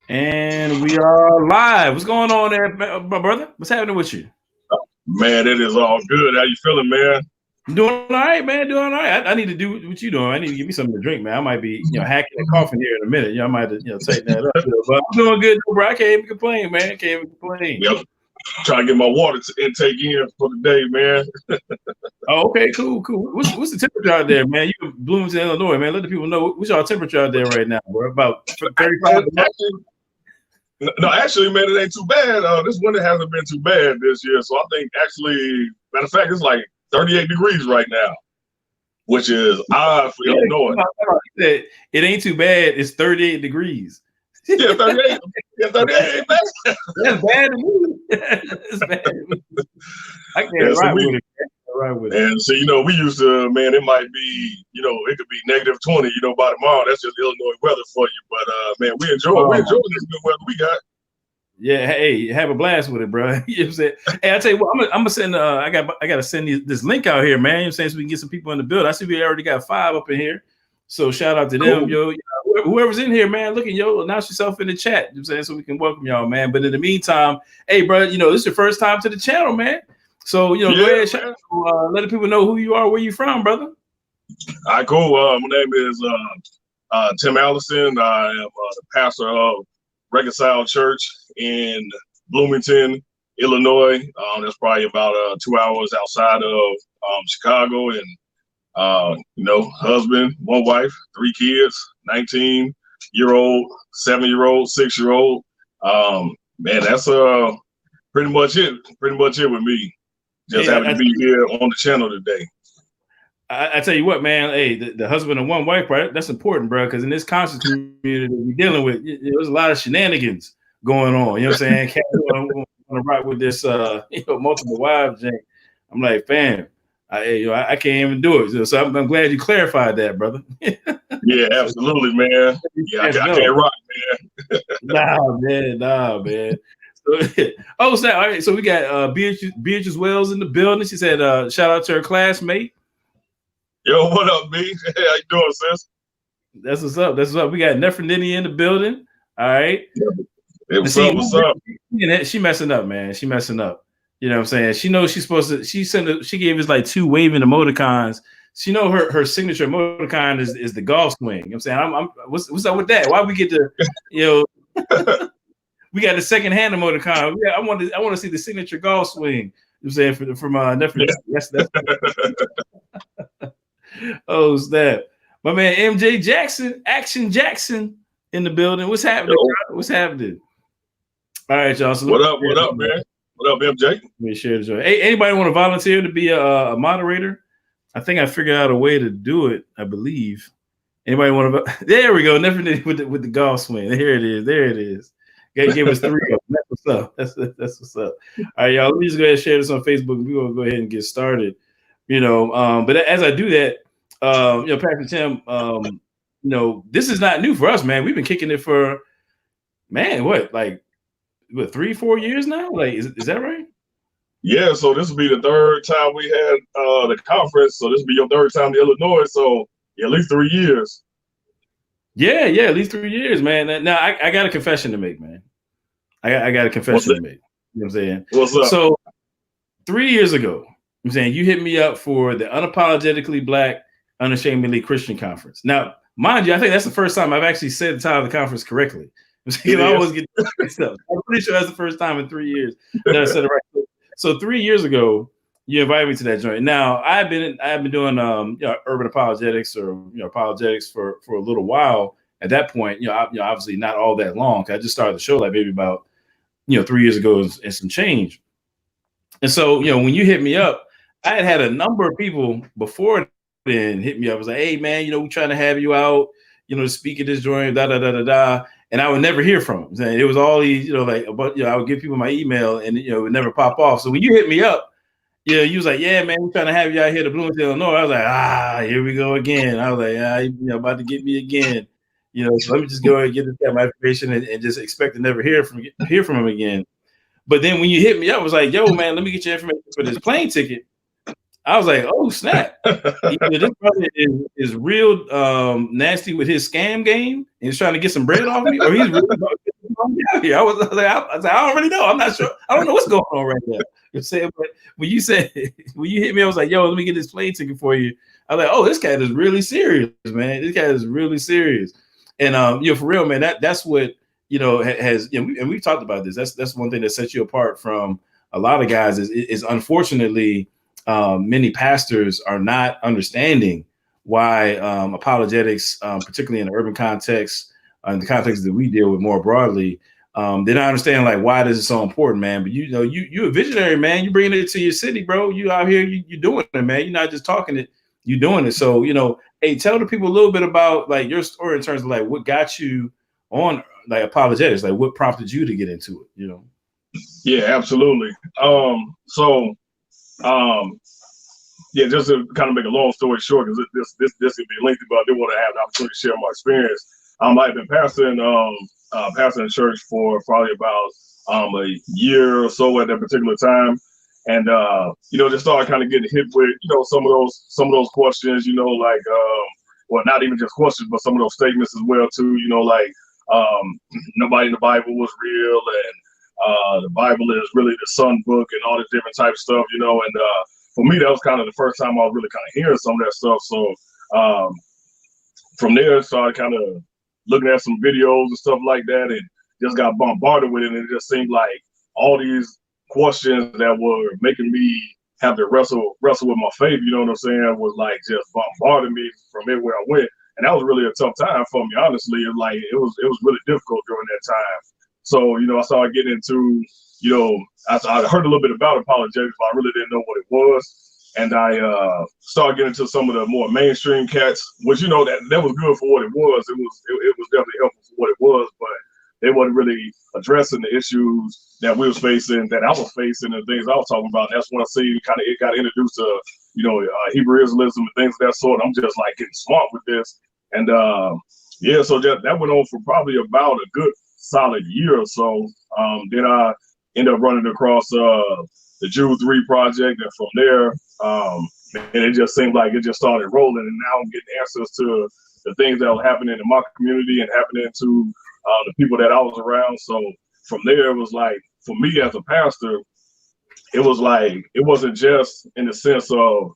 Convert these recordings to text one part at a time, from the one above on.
And we are live. What's going on there, my brother? What's happening with you? Man, it is all good. How you feeling, man? I'm doing all right, man. Doing all right. I need to do what you doing. I need to give me something to drink, man. I might be, hacking and coughing here in a minute. I might, tighten that up. But I'm doing good, bro. I can't even complain, man. I can't even complain. Yep. Trying to get my water intake in for the day, man. Oh, okay, cool. What's the temperature out there, man? You in Bloomington, Illinois, man. Let the people know what's y'all temperature out there right now. We're about 35. Actually, man, it ain't too bad. This winter hasn't been too bad this year. So I think actually, matter of fact, it's like 38 degrees right now, which is odd for Illinois. It ain't too bad. It's 38 degrees. Yeah, 38. Yeah, 38. That's bad to me. That's bad to me. I can't ride with it. And so, we used to, man, it might be, it could be negative 20, by tomorrow. That's just Illinois weather for you. But, man, we enjoy this good weather we got. Yeah, hey, have a blast with it, bro. You know what I'm saying? Hey, I tell you what, I'm gonna send. I gotta send this link out here, man. You know what I'm saying, so we can get some people in the build. I see we already got 5 up in here, so shout out to them, yo. Whoever's in here, man. Look at yo, announce yourself in the chat. You know what I'm saying, so we can welcome y'all, man. But in the meantime, hey, bro, this is your first time to the channel, man. So go ahead, let the people know who you are, where you from, brother. All right, cool. My name is Tim Allison. I am the pastor of Reconcile Church in Bloomington, Illinois. That's probably about 2 hours outside of Chicago. And husband, 1 wife, 3 kids, 19-year-old, 7-year-old, 6-year-old. Man, that's pretty much it. Pretty much it with me. Just happy to be here on the channel today. I tell you what, man. Hey, the husband and 1 wife, right? That's important, bro. Because in this conscious community that we're dealing with, there's a lot of shenanigans going on. You know what I'm saying? Want to rock with this, multiple wives, Jane. I'm like, fam, I can't even do it. So I'm glad you clarified that, brother. Yeah, absolutely, man. Yeah, I can't rock, man. Nah, man. So, all right. So we got Beatrice Wells in the building. She said, shout out to her classmate. Yo, what up, B? How you doing, sis? That's what's up. We got Nefertiti in the building. All right. Hey, what's up? She messing up, man. She messing up. You know what I'm saying? She knows she's supposed to. She gave us like 2 waving emoticons. She know her signature emoticon is the golf swing. You know what I'm saying? What's up with that? Why we get to, we got the second-hand emoticon. Yeah, I want to see the signature golf swing. You know what I'm saying from Nefertiti. That's oh, snap. My man MJ Jackson, Action Jackson in the building. What's happening, bro? What's happening? All right, y'all. So what up, man? What up, MJ? Let me share the joy. Hey, anybody want to volunteer to be a moderator? I think I figured out a way to do it, I believe. Anybody want to? There we go. Nefertiti with the golf swing. There it is. Give us 3 of them. That's what's up. That's what's up. All right, y'all. Let me just go ahead and share this on Facebook. We're gonna go ahead and get started. But as I do that, Pastor Tim, this is not new for us, man. We've been kicking it for, man, what 3-4 years now? Like, is that right? Yeah. So this will be the 3rd time we had the conference. So this will be your 3rd time to Illinois. So at least 3 years. Yeah, at least 3 years, man. Now I got a confession to make, man. I got a confession to make. You know what I'm saying? What's up? So 3 years ago, I'm saying you hit me up for the Unapologetically Black, Unashamedly Christian Conference. Now, mind you, I think that's the first time I've actually said the title of the conference correctly. I always get stuff. I'm pretty sure that's the first time in 3 years that I said it right. So 3 years ago, you invited me to that joint. Now I've been doing urban apologetics or apologetics for a little while. At that point, obviously not all that long. I just started the show like maybe about 3 years ago and some change. And so when you hit me up, I had a number of people before then hit me up. I was like, hey man, we're trying to have you out, to speak at this joint, and I would never hear from them. It was all these, I would give people my email and it would never pop off. So when you hit me up, you was like, yeah, man, we're trying to have you out here to Bloomington, Illinois. I was like, here we go again. I was like, about to get me again. So let me just go ahead and get this guy my information and just expect to never hear from him again. But then when you hit me up, I was like, yo, man, let me get your information for this plane ticket. I was like, oh snap! Either this brother is real nasty with his scam game and he's trying to get some bread off me, or he's really about to get me out here. I was like, I don't really know. I'm not sure. I don't know what's going on right now. You're saying, but when you hit me, I was like, yo, let me get this plane ticket for you. I was like, oh, this cat is really serious, man. This cat is really serious. And for real, man, that's what has and we've talked about this. That's one thing that sets you apart from a lot of guys is unfortunately many pastors are not understanding why apologetics, particularly in the urban context, in the context that we deal with more broadly, they don't understand like why this is so important, man. But you're a visionary, man. You bringing it to your city, bro. You out here, you doing it, man. You're not just talking it, you doing it. So hey, tell the people a little bit about like your story in terms of like what got you on like apologetics, like what prompted you to get into it, Yeah, absolutely. Yeah, just to kind of make a long story short, because this would be lengthy, but I do want to have the opportunity to share my experience. I've been pastoring church for probably about a year or so at that particular time, and just started kind of getting hit with some of those questions, like well, not even just questions, but some of those statements as well too, like nobody in the Bible was real, and the Bible is really the son book and all this different type of stuff, and for me, that was kind of the first time I was really kind of hearing some of that stuff. So from there, I started kind of looking at some videos and stuff like that, and just got bombarded with it. And it just seemed like all these questions that were making me have to wrestle with my faith, you know what I'm saying, was like just bombarding me from everywhere I went. And that was really a tough time for me, honestly. It was really difficult during that time. So, I started getting into, I heard a little bit about apologetics, but I really didn't know what it was. And I started getting into some of the more mainstream cats, which, that was good for what it was. It was definitely helpful for what it was, but they wasn't really addressing the issues that we was facing, that I was facing, and things I was talking about. And that's when I see it got introduced to, Hebrew Israelism and things of that sort. I'm just like getting smart with this. And so that went on for probably about a good solid year or so. Then I ended up running across the Jew 3 project, and from there, and it just seemed like it just started rolling. And now I'm getting answers to the things that were happening in my community and happening to the people that I was around. So from there, it was like, for me as a pastor, it was like, it wasn't just in the sense of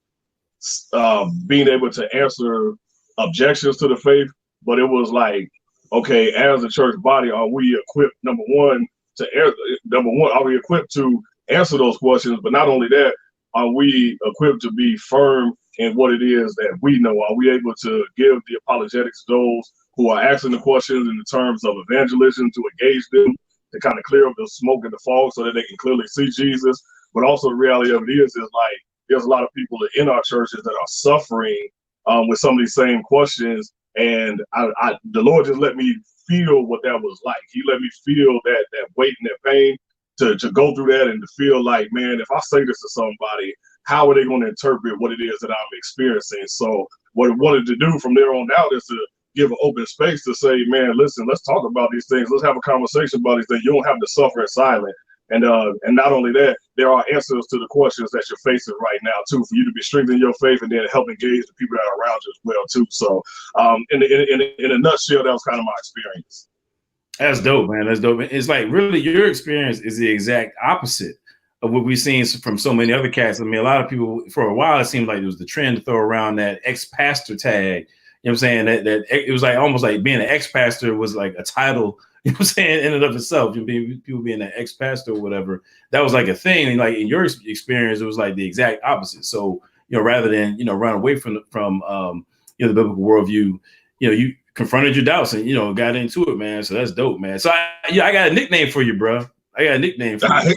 being able to answer objections to the faith, but it was like, okay, as a church body, are we equipped, number one, are we equipped to answer those questions? But not only that, are we equipped to be firm in what it is that we know? Are we able to give the apologetics to those who are asking the questions in the terms of evangelism, to engage them, to kind of clear up the smoke and the fog so that they can clearly see Jesus? But also the reality of it is like, there's a lot of people in our churches that are suffering with some of these same questions. And the Lord just let me feel what that was like. He let me feel that weight and that pain to go through that, and to feel like, man, if I say this to somebody, how are they going to interpret what it is that I'm experiencing? So what I wanted to do from there on out is to give an open space to say, man, listen, let's talk about these things. Let's have a conversation about these things. You don't have to suffer in silence. And not only that, there are answers to the questions that you're facing right now too, for you to be strengthening your faith and then help engage the people that are around you as well too. So in a nutshell, that was kind of my experience. That's dope, man. That's dope. It's like really your experience is the exact opposite of what we've seen from so many other cats. I mean, a lot of people for a while, it seemed like it was the trend to throw around that ex-pastor tag. You know what I'm saying? That it was like almost like being an ex-pastor was like a title, you know what I'm saying, in and of itself. People being an ex-pastor or whatever, that was like a thing. And like in your experience, it was like the exact opposite. So, rather than, run away from the biblical worldview, you confronted your doubts and, got into it, man. So that's dope, man. So I got a nickname for you, bro. I got a nickname for you.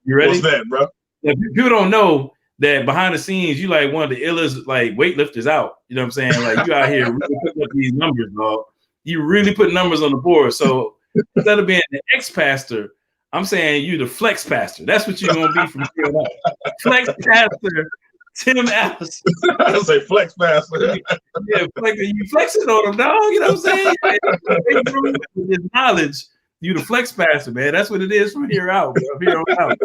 You ready? What's that, bro? If people don't know that behind the scenes, you like one of the illest like weightlifters out. You know what I'm saying? Like you out here really putting up these numbers, dog. You really put numbers on the board. So instead of being an ex-pastor, I'm saying you the flex pastor. That's what you're gonna be from here on out. Flex pastor Tim Allison. I say flex pastor. Yeah, you flexing on him, dog. You know what I'm saying? With his knowledge, you the flex pastor, man. That's what it is from here out, bro. Here on out.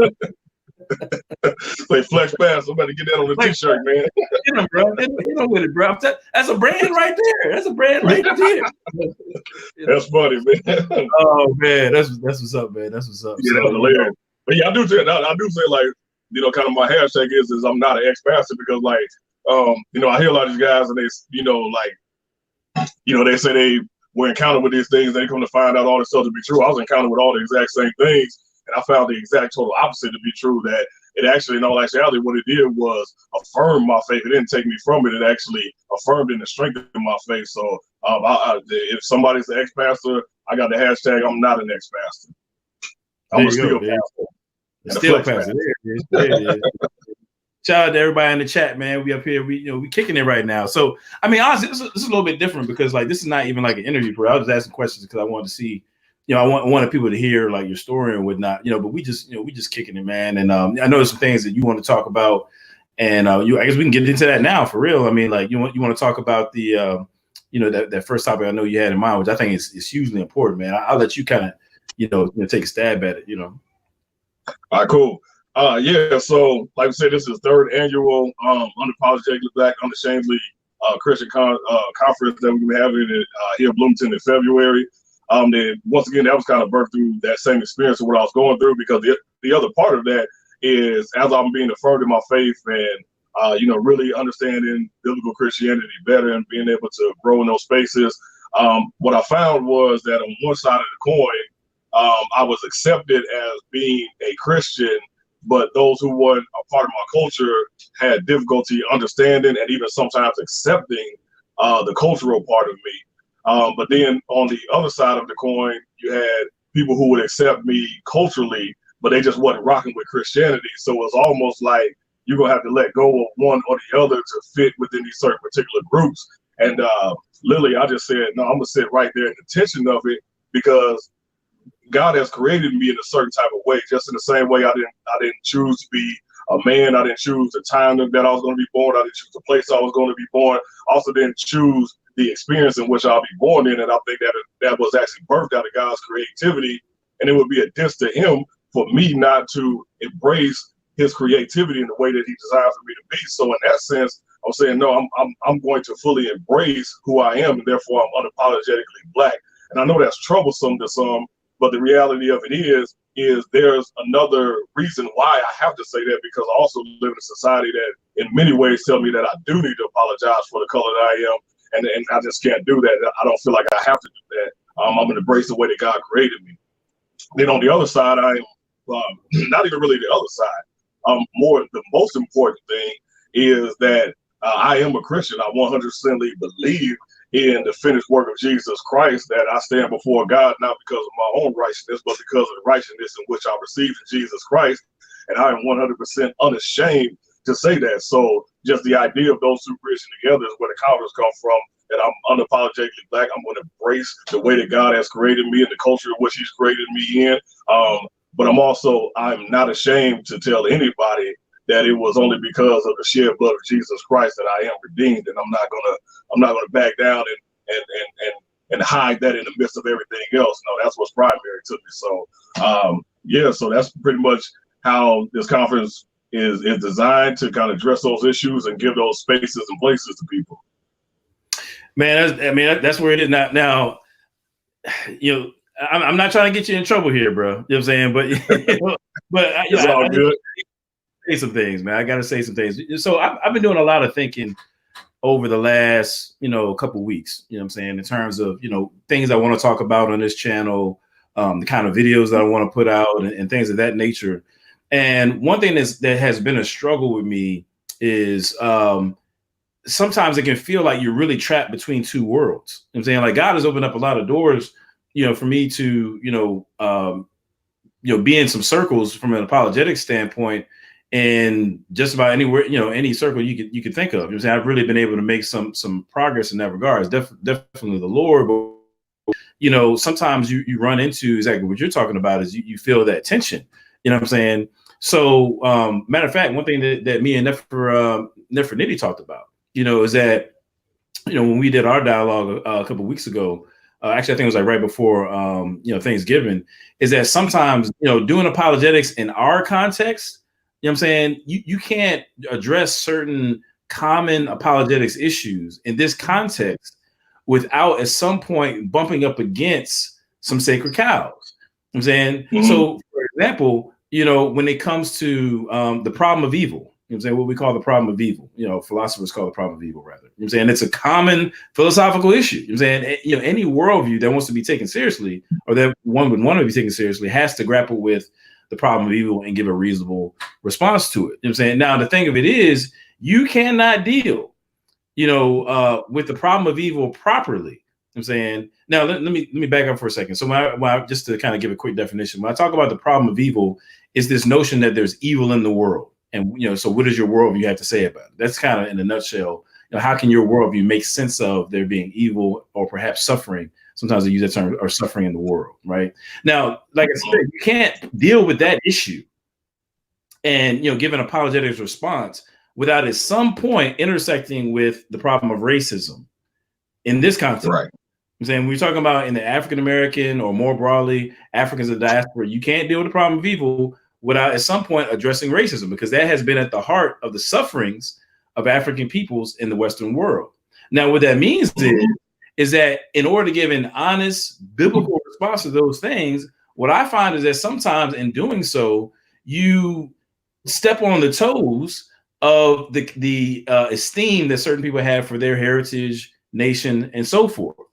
Say flex pass. I'm about to get that on the t-shirt, man. Hit him, bro. Hit him with it, bro. That's a brand right there. That's a brand right there. That's funny, man. Oh man, that's what's up, man. That's what's up. Yeah, So, that's hilarious. But yeah, I do say like, kind of my hashtag is I'm not an ex-pastor because like, I hear a lot of these guys and they, they say they were encountered with these things. They come to find out all this stuff to be true. I was encountered with all the exact same things. And I found the exact total opposite to be true, that it actually, in all actuality, what it did was affirm my faith. It didn't take me from it. It actually affirmed and strengthened my faith. So if somebody's an ex-pastor, I got the hashtag, I'm not an ex-pastor. I'm a still pastor. Still pastor. There it is. Shout out to everybody in the chat, man. We up here, we kicking it right now. So, I mean, honestly, this is a little bit different because like this is not even like an interview. I was just asking questions because I wanted to see, I wanted people to hear like your story and whatnot, but we just kicking it, man. And I know there's some things that you want to talk about, and I guess we can get into that now for real. I mean, like you want to talk about the, that first topic I know you had in mind, which I think is hugely important, man. I'll let you kind of, take a stab at it, All right, cool. Yeah, so like I said, this is the third annual Unapologetically Black, Unashamedly Christian conference that we've been having here in Bloomington in February. Then once again, that was kind of birthed through that same experience of what I was going through, because the other part of that is as I'm being affirmed in my faith and really understanding biblical Christianity better and being able to grow in those spaces. What I found was that on one side of the coin, I was accepted as being a Christian, but those who weren't a part of my culture had difficulty understanding and even sometimes accepting the cultural part of me. But then on the other side of the coin, you had people who would accept me culturally, but they just wasn't rocking with Christianity. So it was almost like you're going to have to let go of one or the other to fit within these certain particular groups. And literally, I just said, no, I'm going to sit right there in the tension of it, because God has created me in a certain type of way, just in the same way I didn't choose to be a man. I didn't choose the time that I was going to be born. I didn't choose the place I was going to be born. Also didn't choose the experience in which I'll be born in. And I think that was actually birthed out of God's creativity. And it would be a diss to him for me not to embrace his creativity in the way that he designed for me to be. So in that sense, I'm saying, no, I'm going to fully embrace who I am, and therefore I'm unapologetically Black. And I know that's troublesome to some, but the reality of it is there's another reason why I have to say that, because I also live in a society that in many ways tell me that I do need to apologize for the color that I am. And I just can't do that. I don't feel like I have to do that. I'm going to embrace the way that God created me. Then on the other side, I am not even really the other side. The most important thing is that I am a Christian. I 100% believe in the finished work of Jesus Christ, that I stand before God not because of my own righteousness, but because of the righteousness in which I received in Jesus Christ. And I am 100% unashamed to say that. So just the idea of those two bridging together is where the converse come from, that I'm unapologetically Black. I'm going to embrace the way that God has created me and the culture in which he's created me in. But I'm not ashamed to tell anybody that it was only because of the shed blood of Jesus Christ that I am redeemed. And I'm not gonna back down and hide that in the midst of everything else. No, that's what's primary to me. So so that's pretty much how this conference is designed, to kind of address those issues and give those spaces and places to people. Man, that's where it is now. I'm not trying to get you in trouble here, bro. You know what I'm saying? But it's all good. Say some things, man. I got to say some things. So I've been doing a lot of thinking over the last, couple weeks, you know what I'm saying, in terms of, things I want to talk about on this channel, the kind of videos that I want to put out and things of that nature. And one thing that has been a struggle with me is sometimes it can feel like you're really trapped between two worlds. You know what I'm saying? Like God has opened up a lot of doors, for me to, be in some circles from an apologetic standpoint, and just about anywhere, any circle you could think of. You know what I'm saying? I've really been able to make some progress in that regard. It's definitely the Lord, but sometimes you run into exactly what you're talking about, is you feel that tension. You know what I'm saying? So matter of fact, one thing that me and Nifernity talked about, is that, when we did our dialogue a couple of weeks ago, actually I think it was like right before Thanksgiving, is that sometimes doing apologetics in our context You know what I'm saying? You can't address certain common apologetics issues in this context without at some point bumping up against some sacred cows. You know what I'm saying? Mhm. So, for example, when it comes to the problem of evil, you know what I'm saying, what we call the problem of evil, philosophers call the problem of evil, rather. You know what I'm saying? It's a common philosophical issue. You know what I'm saying? Any worldview that wants to be taken seriously, or that one would want to be taken seriously, has to grapple with the problem of evil and give a reasonable response to it. You know what I'm saying? Now, the thing of it is, you cannot deal, with the problem of evil properly. You know what I'm saying? Now, let me back up for a second. So just to kind of give a quick definition, when I talk about the problem of evil, is this notion that there's evil in the world. And, so what does your worldview have to say about it? That's kind of, in a nutshell, how can your worldview make sense of there being evil or perhaps suffering? Sometimes they use that term, or suffering in the world, right? Now, like I said, you can't deal with that issue and, give an apologetics response without at some point intersecting with the problem of racism in this context. Right. I'm saying, we're talking about in the African American, or more broadly, Africans of the diaspora, you can't deal with the problem of evil without at some point addressing racism, because that has been at the heart of the sufferings of African peoples in the Western world. Now, what that means is that in order to give an honest biblical response to those things, what I find is that sometimes in doing so, you step on the toes of the esteem that certain people have for their heritage, nation, and so forth. You know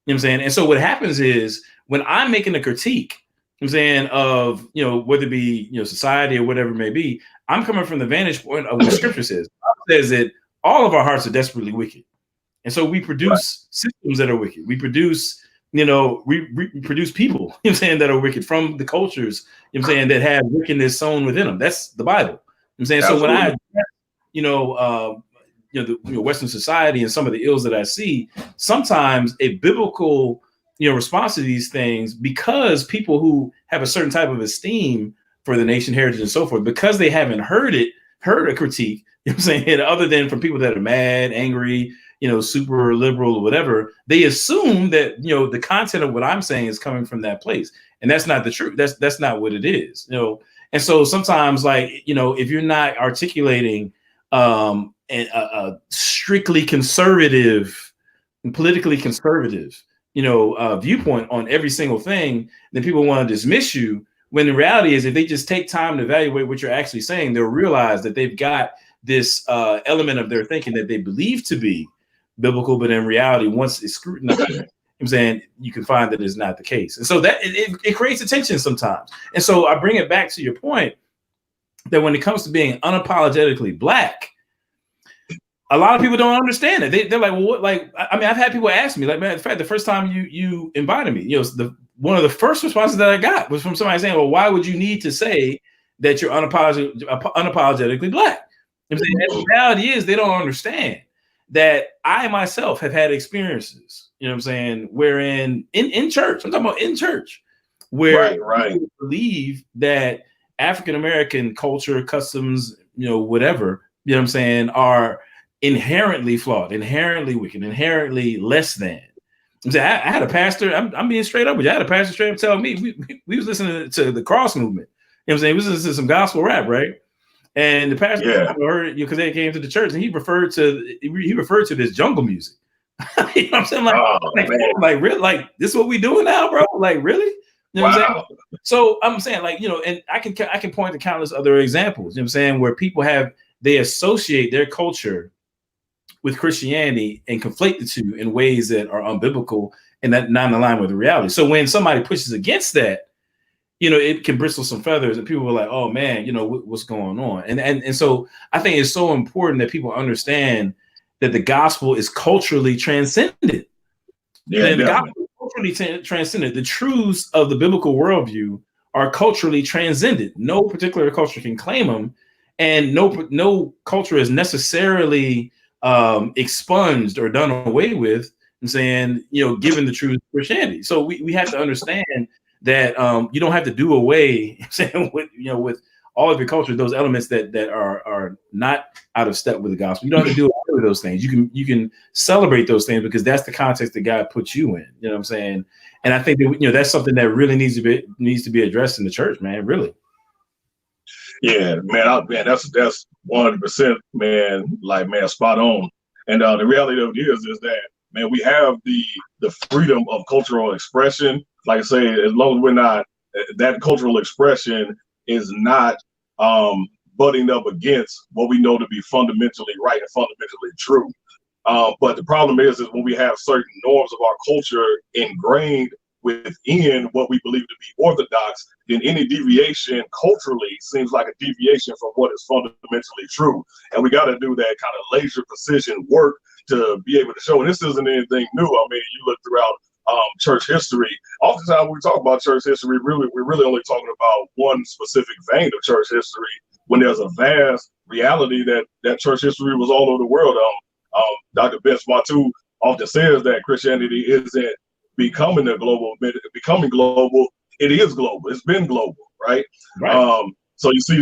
what I'm saying? And so what happens is, when I'm making a critique, I'm saying, of, whether it be, society or whatever it may be, I'm coming from the vantage point of what Scripture says. It says that all of our hearts are desperately wicked. And so we produce systems that are wicked. We produce, we produce people, you know what I'm saying, that are wicked from the cultures, you know what I'm saying, that have wickedness sown within them. That's the Bible. You know what I'm saying? Absolutely. So when I, Western society and some of the ills that I see, sometimes a biblical, response to these things, because people who have a certain type of esteem for the nation, heritage, and so forth, because they haven't heard a critique, you know what I'm saying, other than from people that are mad, angry, super liberal or whatever, they assume that, the content of what I'm saying is coming from that place. And that's not the truth. That's not what it is, And so sometimes, like, if you're not articulating a strictly conservative, politically conservative, viewpoint on every single thing, then people want to dismiss you. When the reality is, if they just take time to evaluate what you're actually saying, they'll realize that they've got this element of their thinking that they believe to be biblical, but in reality, once it's scrutinized, I'm saying, you can find that it's not the case. And so that it creates attention sometimes. And so I bring it back to your point that when it comes to being unapologetically Black, a lot of people don't understand it. They're like, well, what? Like, I mean, I've had people ask me, like, man, in fact, the first time you invited me, one of the first responses that I got was from somebody saying, well, why would you need to say that you're unapologetically Black? And the reality is, they don't understand that I myself have had experiences, you know what I'm saying, wherein in church, I'm talking about in church, where people believe that African American culture, customs, whatever, you know what I'm saying, are inherently flawed, inherently wicked, inherently less than. I'm saying, I had a pastor, I'm being straight up with you. I had a pastor straight up telling me we was listening to the cross movement. You know what I'm saying? We was listening to some gospel rap, right? And the pastor heard, because they came to the church, and he referred to this jungle music. You know what I'm saying? Like really, like, this is what we doing now, bro? Like, really? You know what I'm saying? So I'm saying, like, and I can point to countless other examples, you know what I'm saying, where people they associate their culture with Christianity and conflate the two in ways that are unbiblical and that not in line with the reality. So when somebody pushes against that, it can bristle some feathers, and people are like, oh man, what's going on? And so I think it's so important that people understand that the gospel is culturally transcended. Yeah, the gospel is culturally transcended. The truths of the biblical worldview are culturally transcended. No particular culture can claim them, and no culture is necessarily expunged or done away with. I'm saying, given the truth of Christianity. So we have to understand that you don't have to do away with all of your culture, those elements that are not out of step with the gospel. You don't have to do away with those things. You can celebrate those things because that's the context that God put you in. You know what I'm saying? And I think that that's something that really needs to be addressed in the church, man. Really. Yeah, man, man, that's 100%, man. Like, man, spot on. And the reality of it is that, man, we have the freedom of cultural expression. Like I say, as long as we're not, that cultural expression is not butting up against what we know to be fundamentally right and fundamentally true. But the problem is when we have certain norms of our culture ingrained within what we believe to be orthodox, then any deviation culturally seems like a deviation from what is fundamentally true. And we got to do that kind of laser precision work to be able to show. And this isn't anything new. I mean, you look throughout church history. Oftentimes when we talk about church history, we're really only talking about one specific vein of church history, when there's a vast reality that church history was all over the world. Dr. Ben Swatu often says that Christianity isn't becoming global. It is global. It's been global, right? So you see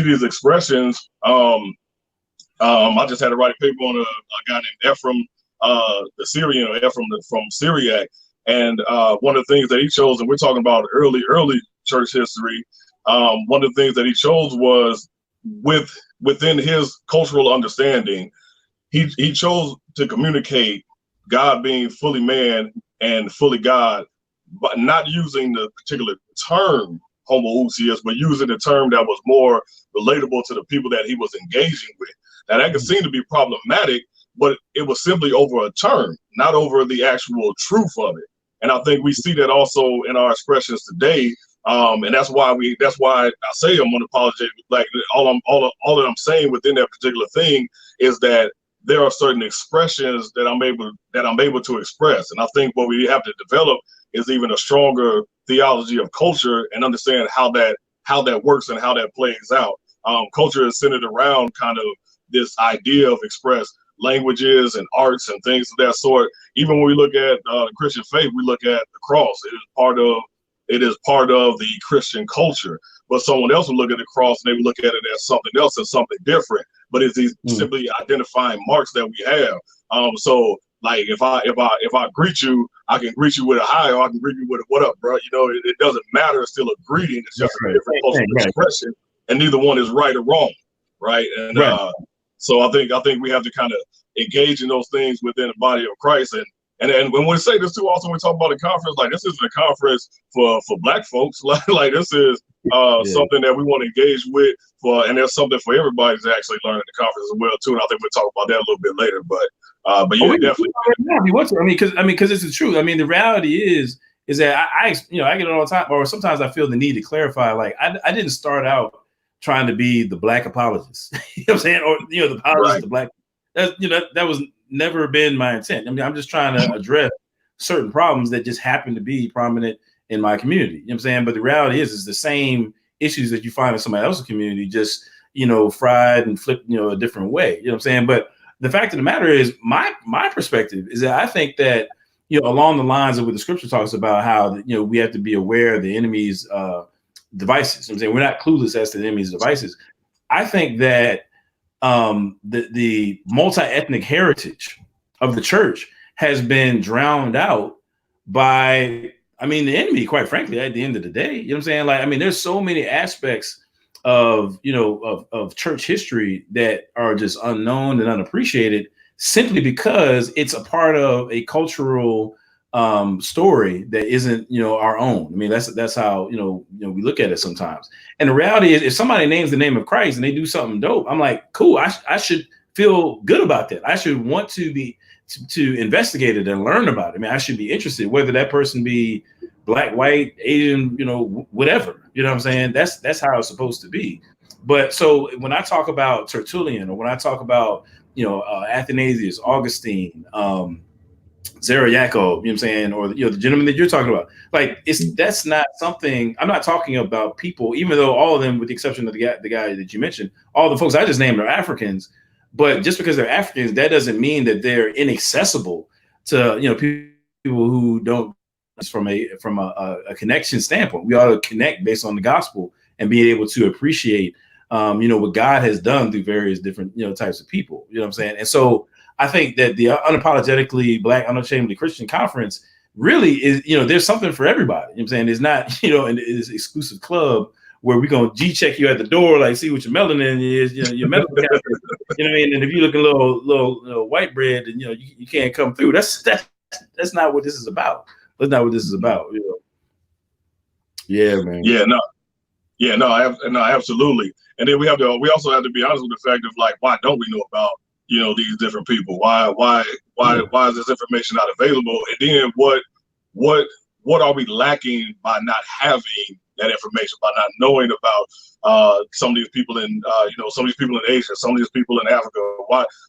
these expressions. I just had to write a paper on a guy named Ephraim, the Syrian, Ephraim from Syriac, and one of the things that he chose, and we're talking about early church history. One of the things that he chose was within his cultural understanding, he chose to communicate God being fully man and fully God, but not using the particular term homoousios, but using a term that was more relatable to the people that he was engaging with. Now that could seem to be problematic, but it was simply over a term, not over the actual truth of it. And I think we see that also in our expressions today. And that's why I say I'm unapologetic black. All that I'm saying within that particular thing is that there are certain expressions that I'm able to express. And I think what we have to develop is even a stronger theology of culture and understand how that works and how that plays out. Culture is centered around kind of this idea of express languages and arts and things of that sort. Even when we look at the Christian faith, we look at the cross. It is part of the Christian culture. But someone else will look at the cross and they will look at it as something else and something different. But it's these simply identifying marks that we have. So like if I greet you, I can greet you with a hi, or I can greet you with a what up, bro. You know, it doesn't matter. It's still a greeting. It's just a different cultural expression, and neither one is right or wrong, right? And so I think we have to kind of engage in those things within the body of Christ. And when we say this too, also when we talk about a conference, like this isn't a conference for black folks. Like this is something that we want to engage with and there's something for everybody to actually learn at the conference as well too. And I think we'll talk about that a little bit later. But yeah, definitely. If you want to, because it's the truth. I mean, the reality is that I get it all the time, or sometimes I feel the need to clarify. Like I didn't start out trying to be the black apologist. You know what I'm saying? Or the apologist of the black. That was never been my intent. I mean, I'm just trying to address certain problems that just happen to be prominent in my community. You know what I'm saying? But the reality is the same issues that you find in somebody else's community, just, fried and flipped, a different way. You know what I'm saying? But the fact of the matter is my perspective is that I think that, along the lines of what the scripture talks about, how, we have to be aware of the enemy's devices. You know what I'm saying? We're not clueless as to the enemy's devices. I think that the multi-ethnic heritage of the church has been drowned out by, the enemy, quite frankly, at the end of the day. You know what I'm saying? Like, there's so many aspects of church history that are just unknown and unappreciated simply because it's a part of a cultural story that isn't, our own. That's how, we look at it sometimes. And the reality is, if somebody names the name of Christ and they do something dope, I'm like, cool, I should feel good about that. I should want to investigate it and learn about it. I should be interested, whether that person be black, white, Asian, whatever, you know what I'm saying? That's how it's supposed to be. But so when I talk about Tertullian, or when I talk about, Athanasius, Augustine, Zara Yaakov, you know what I'm saying, or the gentleman that you're talking about, like that's not something. I'm not talking about people, even though all of them, with the exception of the guy that you mentioned, all the folks I just named are Africans. But just because they're Africans, that doesn't mean that they're inaccessible to people who don't. From a connection standpoint, we ought to connect based on the gospel and be able to appreciate what God has done through various different types of people. You know what I'm saying? And so I think that the Unapologetically Black, Unashamedly Christian Conference really is, there's something for everybody. You know what I'm saying? It's not, an exclusive club where we're gonna G-check you at the door, like see what your melanin is, your medical catheter, you know what I mean? And if you look a little white bread, then you can't come through. That's not what this is about. That's not what this is about. Yeah, man. No, absolutely. And then we also have to be honest with the fact of like, why don't we know about these different people? Why is this information not available? And then what are we lacking by not having that information, by not knowing about some of these people in some of these people in Asia, some of these people in Africa?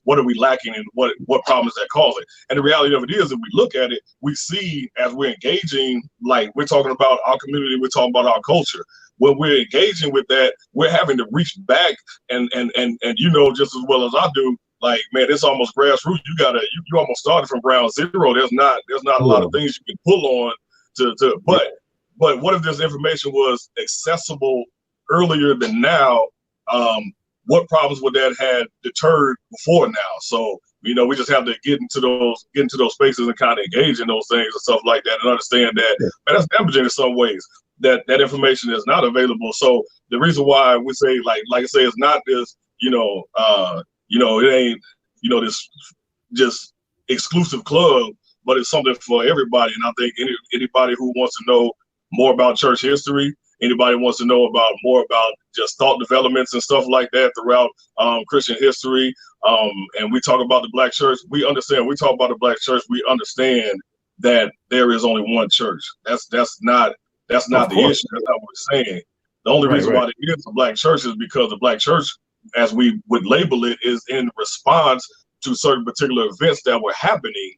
What are we lacking, and what problems that causing? And the reality of it is, if we look at it, we see as we're engaging, like we're talking about our community, we're talking about our culture. When we're engaging with that, we're having to reach back and just as well as I do, like, man, it's almost grassroots. You almost started from ground zero. There's not a lot of things you can pull on but what if this information was accessible earlier than now? What problems would that have deterred before now? So, we just have to get into those spaces and kind of engage in those things and stuff like that, and understand that man, that's damaging in some ways. That information is not available. So the reason why we say, like I say, it's not this, it ain't, this just exclusive club, but it's something for everybody. And I think anybody who wants to know more about church history, anybody wants to know more about just thought developments and stuff like that throughout Christian history. And we talk about the Black church. We understand. We talk about the Black church. We understand that there is only one church. That's not the issue. That's not what we're saying. The only reason why there is a Black church is because the Black church, as we would label it, is in response to certain particular events that were happening.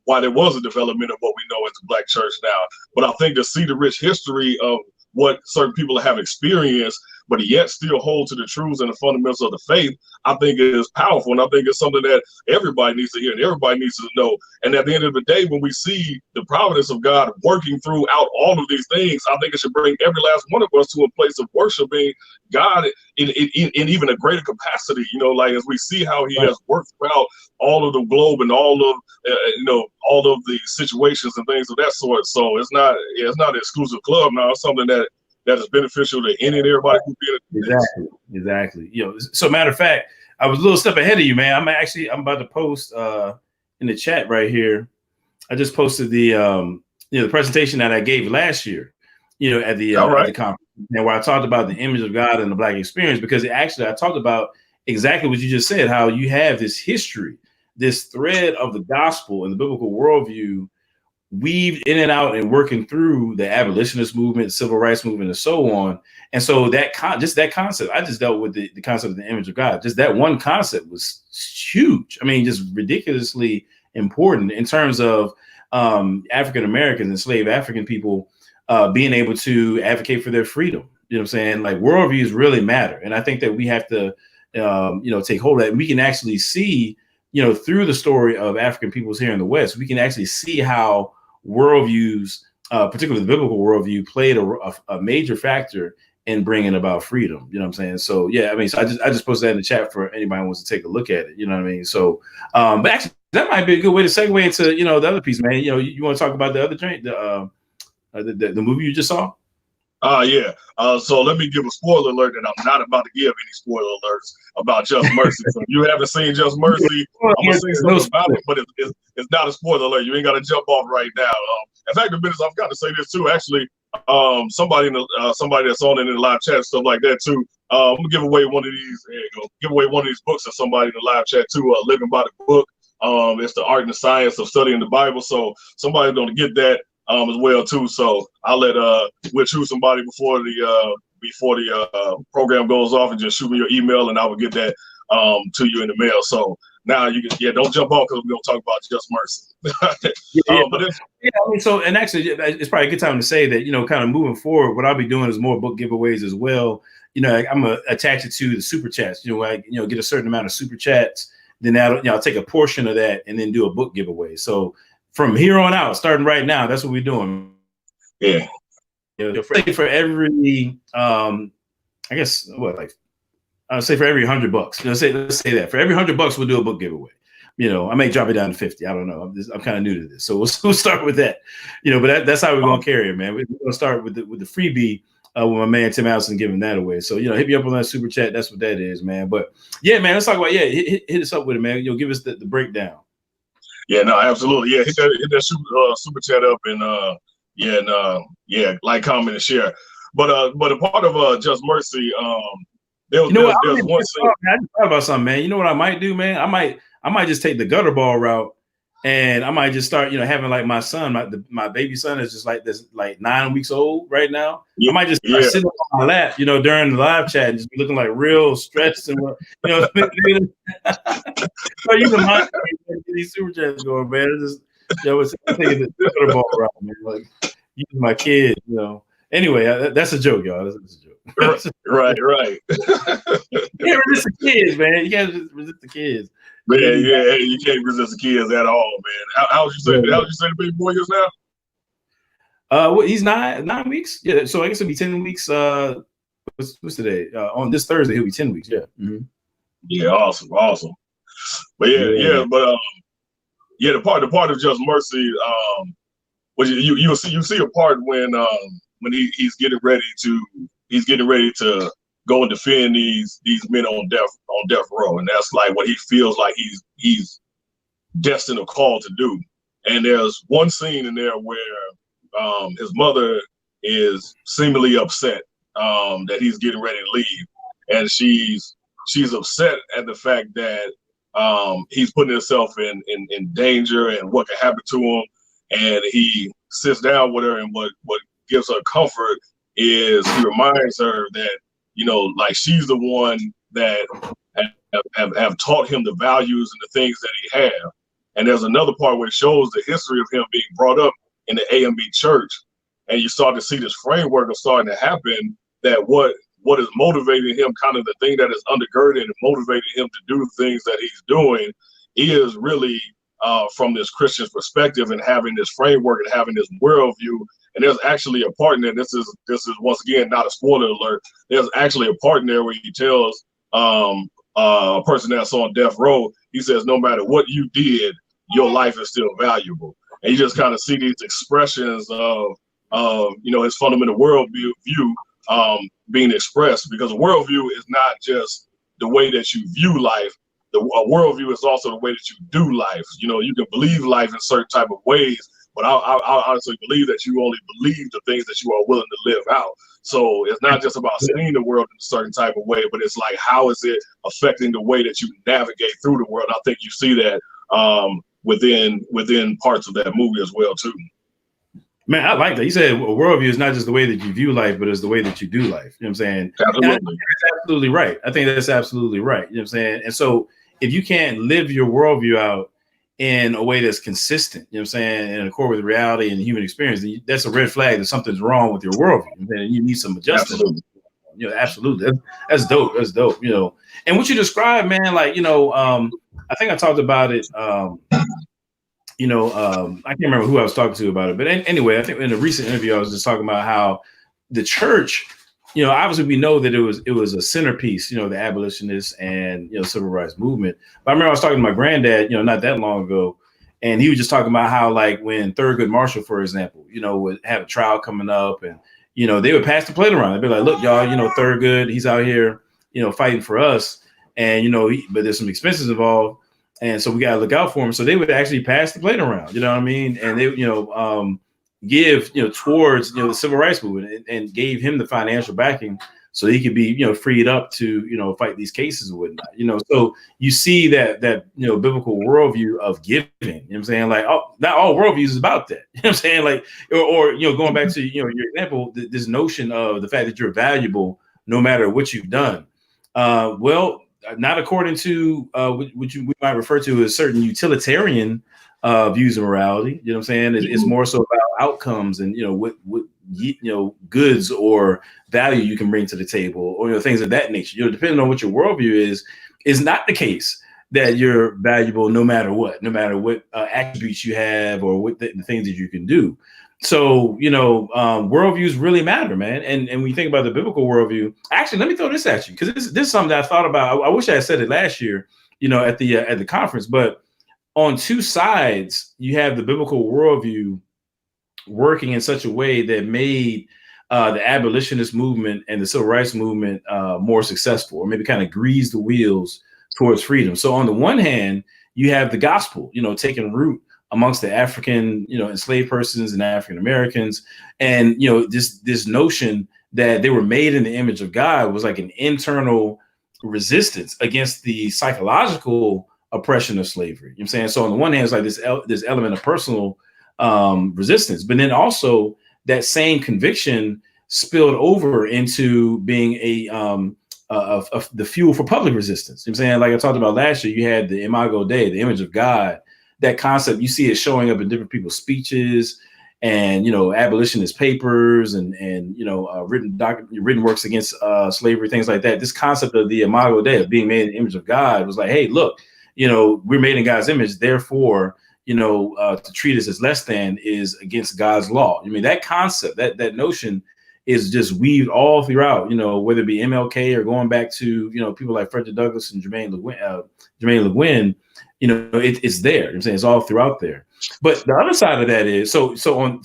Why there was a development of what we know as the Black church now. But I think to see the rich history of what certain people have experienced, but yet still hold to the truths and the fundamentals of the faith, I think it is powerful. And I think it's something that everybody needs to hear and everybody needs to know. And at the end of the day, when we see the providence of God working throughout all of these things, I think it should bring every last one of us to a place of worshiping God in even a greater capacity, like as we see how he has worked throughout all of the globe and all of the situations and things of that sort. So it's not an exclusive club now. It's something that is beneficial to any and everybody who be in it. Exactly. So matter of fact, I was a little step ahead of you, man. I'm about to post in the chat right here. I just posted the the presentation that I gave last year, at the conference, and where I talked about the image of God and the Black experience, because I talked about exactly what you just said, how you have this history, this thread of the gospel and the biblical worldview weaved in and out and working through the abolitionist movement, civil rights movement, and so on. And so that concept, I just dealt with the concept of the image of God. Just that one concept was huge. I mean, just ridiculously important in terms of African Americans, enslaved African people being able to advocate for their freedom. You know what I'm saying? Like, worldviews really matter. And I think that we have to, take hold of that. We can actually see, through the story of African peoples here in the West, we can actually see how worldviews, particularly the biblical worldview, played a major factor in bringing about freedom. You know what I'm saying? So, yeah, I mean, so I just posted that in the chat for anybody who wants to take a look at it. You know what I mean? So, but actually, that might be a good way to segue into, the other piece, man. You want to talk about the other joint, the movie you just saw? Yeah. So let me give a spoiler alert that I'm not about to give any spoiler alerts about Just Mercy. So if you haven't seen Just Mercy, I'm gonna say something about it, but it's not a spoiler alert. You ain't got to jump off right now. In fact, I've got to say this too. Actually, somebody that's on in the live chat and stuff like that too. I'm gonna give away one of these. There you go. Give away one of these books to somebody in the live chat too. Living by the Book. It's the art and the science of studying the Bible. So somebody's gonna get that as well too. So we'll choose somebody before the program goes off, and just shoot me your email and I will get that to you in the mail. So now you can, don't jump off, because we're gonna talk about Just Mercy. And actually it's probably a good time to say that, kind of moving forward, what I'll be doing is more book giveaways as well. I'm gonna attach it to the super chats, get a certain amount of super chats, then I'll take a portion of that and then do a book giveaway. So from here on out, starting right now, that's what we're doing. Yeah. For every, I guess, I'll say for every $100, let's say that for every $100, we'll do a book giveaway. I may drop it down to 50. I don't know. I'm kind of new to this, so we'll start with that. But that's how we're gonna carry it, man. We're gonna start with the freebie with my man Tim Allison giving that away. So hit me up on that super chat. That's what that is, man. But yeah, man, let's talk about hit us up with it, man. Give us the breakdown. Yeah, no, absolutely. Yeah, hit that super chat up and like, comment, and share. But a part of Just Mercy, there's one scene. I just thought about something, man. You know what I might do, man? I might just take the gutter ball route, and I might just start, having like my son, my baby son is just like this, like 9 weeks old right now. Yeah, I might just start sitting on my lap, during the live chat and just be looking like real stressed and so mind these super chats going, man. It's just taking the gutter ball route, man. Like using my kids, Anyway, that's a joke, y'all. That's a joke. Right. You can't resist the kids, man. You can't resist the kids. Man, you can't resist the kids at all, man. How would you say the baby boy is now? Well, he's 9 weeks. Yeah, so I guess it'll be 10 weeks. What's today? On this Thursday, he'll be 10 weeks. Yeah. Mm-hmm. Yeah, awesome. But the part of Just Mercy, which you'll see a part when he's getting ready to go and defend these men on death row, and that's like what he feels like he's destined or called to do. And there's one scene in there where his mother is seemingly upset that he's getting ready to leave, and she's upset at the fact that he's putting himself in danger and what could happen to him. And he sits down with her, and what gives her comfort is he reminds her that like she's the one that have taught him the values and the things that he have. And there's another part where it shows the history of him being brought up in the AMB church, and you start to see this framework of starting to happen, that what is motivating him, kind of the thing that is undergirding and motivating him to do things that he's doing, is really from this Christian perspective and having this framework and having this worldview. And there's actually a part in there. This is once again not a spoiler alert. There's actually a part in there where he tells a person that's on death row, he says, no matter what you did, your life is still valuable. And you just kind of see these expressions of his fundamental worldview being expressed, because a worldview is not just the way that you view life. A worldview is also the way that you do life. You can believe life in certain type of ways, but I honestly believe that you only believe the things that you are willing to live out. So it's not just about seeing the world in a certain type of way, but it's like, how is it affecting the way that you navigate through the world? I think you see that within parts of that movie as well too. Man, I like that. You said a worldview is not just the way that you view life, but it's the way that you do life. You know what I'm saying? Absolutely. That's absolutely right. I think that's absolutely right. You know what I'm saying? And so if you can't live your worldview out in a way that's consistent, you know what I'm saying, in accord with reality and human experience, then that's a red flag that something's wrong with your worldview. And you need some adjustment. Absolutely. Absolutely. That's dope. That's dope. And what you described, man, like, I think I talked about it. I can't remember who I was talking to about it, but anyway, I think in a recent interview, I was just talking about how the church, obviously we know that it was a centerpiece, the abolitionists and, civil rights movement. But I remember I was talking to my granddad, not that long ago, and he was just talking about how, like, when Thurgood Marshall, for example, would have a trial coming up, and, they would pass the plate around. They'd be like, look, y'all, Thurgood, he's out here, fighting for us. And, but there's some expenses involved. And so we got to look out for him. So they would actually pass the plate around, you know what I mean? And they, give, towards, the civil rights movement, and gave him the financial backing so he could be, freed up to, fight these cases and whatnot, So you see that biblical worldview of giving, you know what I'm saying? Like, not all worldviews is about that, you know what I'm saying? Like, or going back to, your example, this notion of the fact that you're valuable no matter what you've done. Well, not according to what we might refer to as certain utilitarian views of morality. You know what I'm saying? It's more so about outcomes and, what goods or value you can bring to the table, or, things of that nature. Depending on what your worldview is not the case that you're valuable no matter what attributes you have or what the things that you can do. So, worldviews really matter, man. And when you think about the biblical worldview, actually, let me throw this at you, because this is something that I thought about. I wish I had said it last year, at the conference, but on two sides, you have the biblical worldview working in such a way that made the abolitionist movement and the civil rights movement more successful, or maybe kind of grease the wheels towards freedom. So on the one hand, you have the gospel, taking root amongst the African, enslaved persons and African Americans, and this notion that they were made in the image of God was like an internal resistance against the psychological oppression of slavery. You know what I'm saying? So on the one hand, it's like this element of personal resistance, but then also that same conviction spilled over into being the fuel for public resistance. You know what I'm saying? Like I talked about last year, you had the Imago Dei, the image of God. That concept, you see it showing up in different people's speeches and, abolitionist papers and written works against slavery, things like that. This concept of the Imago Dei, of being made in the image of God, was like, hey, look, we're made in God's image, therefore, to treat us as less than is against God's law. I mean, that concept, that notion is just weaved all throughout, whether it be MLK or going back to, people like Frederick Douglass and Jermaine Le Guin, it's there. You know what I'm saying? It's all throughout there. But the other side of that is, so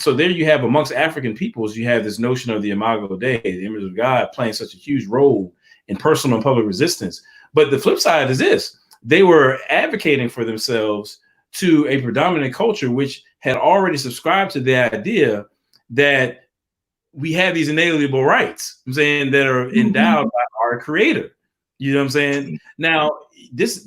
there you have, amongst African peoples, you have this notion of the Imago Dei, the image of God, playing such a huge role in personal and public resistance. But the flip side is this: they were advocating for themselves to a predominant culture which had already subscribed to the idea that we have these inalienable rights, I'm saying, that are endowed by our creator. You know what I'm saying? Now, that's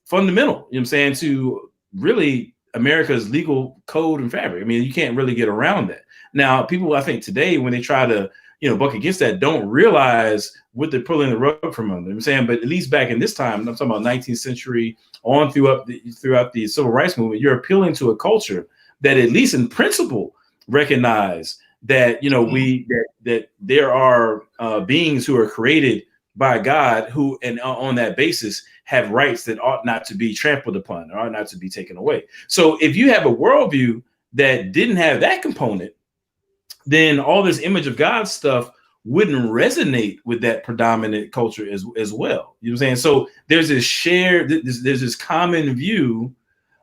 fundamental, you know what I'm saying, to really America's legal code and fabric. I mean, you can't really get around that. Now, people, I think today, when they try to, buck against that, don't realize what they're pulling the rug from under. I'm saying, but at least back in this time, I'm talking about 19th century on throughout the civil rights movement, you're appealing to a culture that, at least in principle, recognize that that there are beings who are created by God who, and on that basis, have rights that ought not to be trampled upon, or ought not to be taken away. So if you have a worldview that didn't have that component, then all this image of God stuff wouldn't resonate with that predominant culture as well. You know what I'm saying? So there's this there's this common view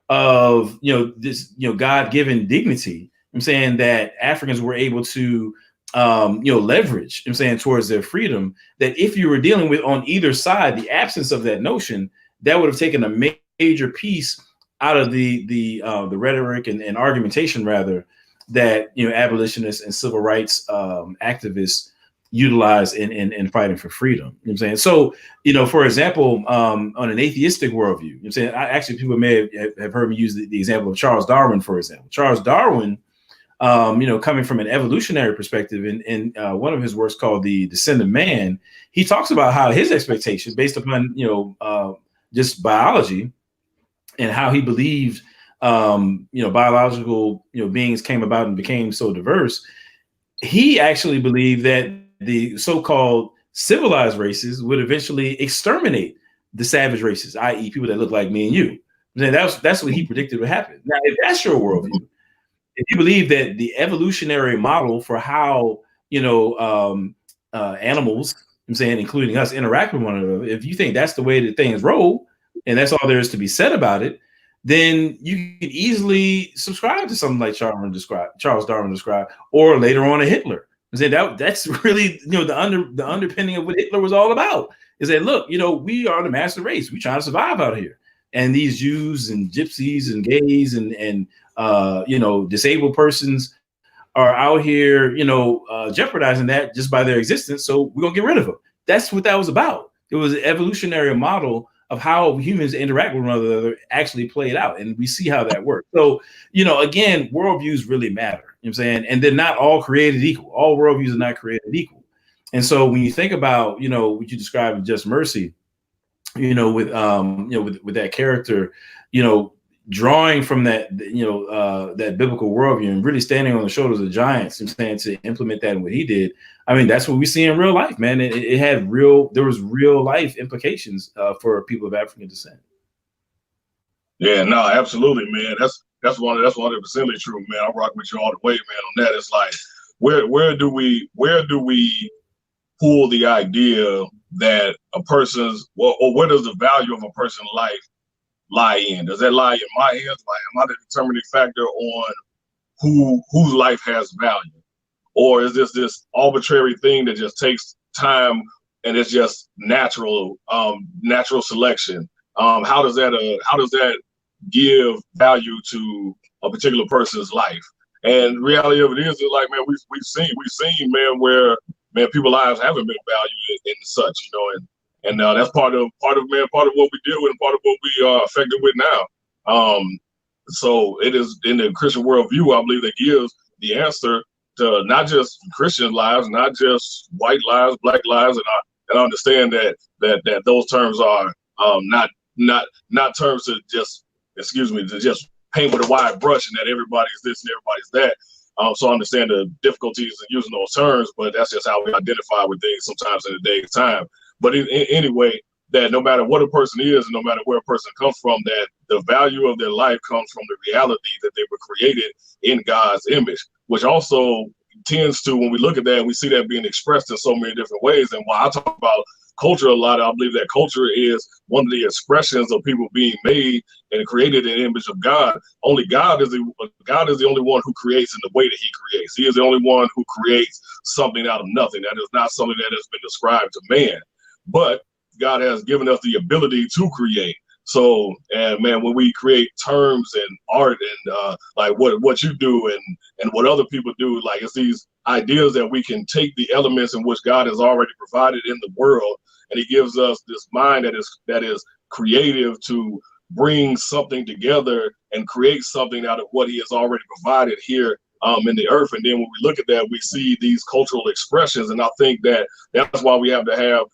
of, this, God-given dignity. I'm saying that Africans were able to, leverage, I'm saying, towards their freedom, that if you were dealing with, on either side, the absence of that notion, that would have taken a major piece out of the rhetoric and argumentation, rather, that, abolitionists and civil rights activists utilize in fighting for freedom. You know what I'm saying? So, for example, on an atheistic worldview, you know what I'm saying, people may have heard me use the example of Charles Darwin, for example. Charles Darwin, coming from an evolutionary perspective, in one of his works called The Descent of Man, he talks about how his expectations, based upon, just biology, and how he believed, biological, beings came about and became so diverse. He actually believed that the so-called civilized races would eventually exterminate the savage races, i.e., people that look like me and you. And that's what he predicted would happen. Now, if that's your worldview, if you believe that the evolutionary model for how, animals, I'm saying, including us, interact with one another, if you think that's the way that things roll, and that's all there is to be said about it, then you can easily subscribe to something like Charles Darwin described, or later on a Hitler. I said that's really, the underpinning of what Hitler was all about. Is that, look, we are the master race. We trying to survive out here, and these Jews and gypsies and gays and disabled persons are out here, jeopardizing that just by their existence. So we're gonna get rid of them. That's what that was about. It was an evolutionary model of how humans interact with one another actually played out. And we see how that works. So, again, worldviews really matter. You know what I'm saying? And they're not all created equal. All worldviews are not created equal. And so when you think about, what you described as Just Mercy, with that character, drawing from that, that biblical worldview and really standing on the shoulders of giants and saying to implement that in what he did. I mean, that's what we see in real life, man. There was real life implications for people of African descent. Yeah, no, absolutely, man. That's 100% true, man. I rock with you all the way, man. On that, it's like, where do we pull the idea that a person's, or what is the value of a person's life lie in? Does that lie in my hands? Like, am I the determining factor on whose life has value? Or is this arbitrary thing that just takes time and it's just natural selection? How does that give value to a particular person's life? And reality of it is like, man, we've seen, man, where, man, people's lives haven't been valued and such, and that's part of what we deal with and part of what we are affected with now. So it is in the Christian worldview, I believe, that gives the answer to not just Christian lives, not just white lives, black lives, and I understand that those terms are not terms to just, to just paint with a wide brush and that everybody's this and everybody's that. So I understand the difficulties in using those terms, but that's just how we identify with things sometimes in a day's time. But anyway, that no matter what a person is and no matter where a person comes from, that the value of their life comes from the reality that they were created in God's image, which also tends to, when we look at that, we see that being expressed in so many different ways. And while I talk about culture a lot, I believe that culture is one of the expressions of people being made and created in the image of God. Only God is the only one who creates in the way that he creates. He is the only one who creates something out of nothing. That is not something that has been described to man, but God has given us the ability to create. So, and man, when we create terms and art and like what you do and what other people do, like it's these ideas that we can take the elements in which God has already provided in the world, and he gives us this mind that is creative to bring something together and create something out of what he has already provided here in the earth. And then when we look at that, we see these cultural expressions, and I think that's why we have to have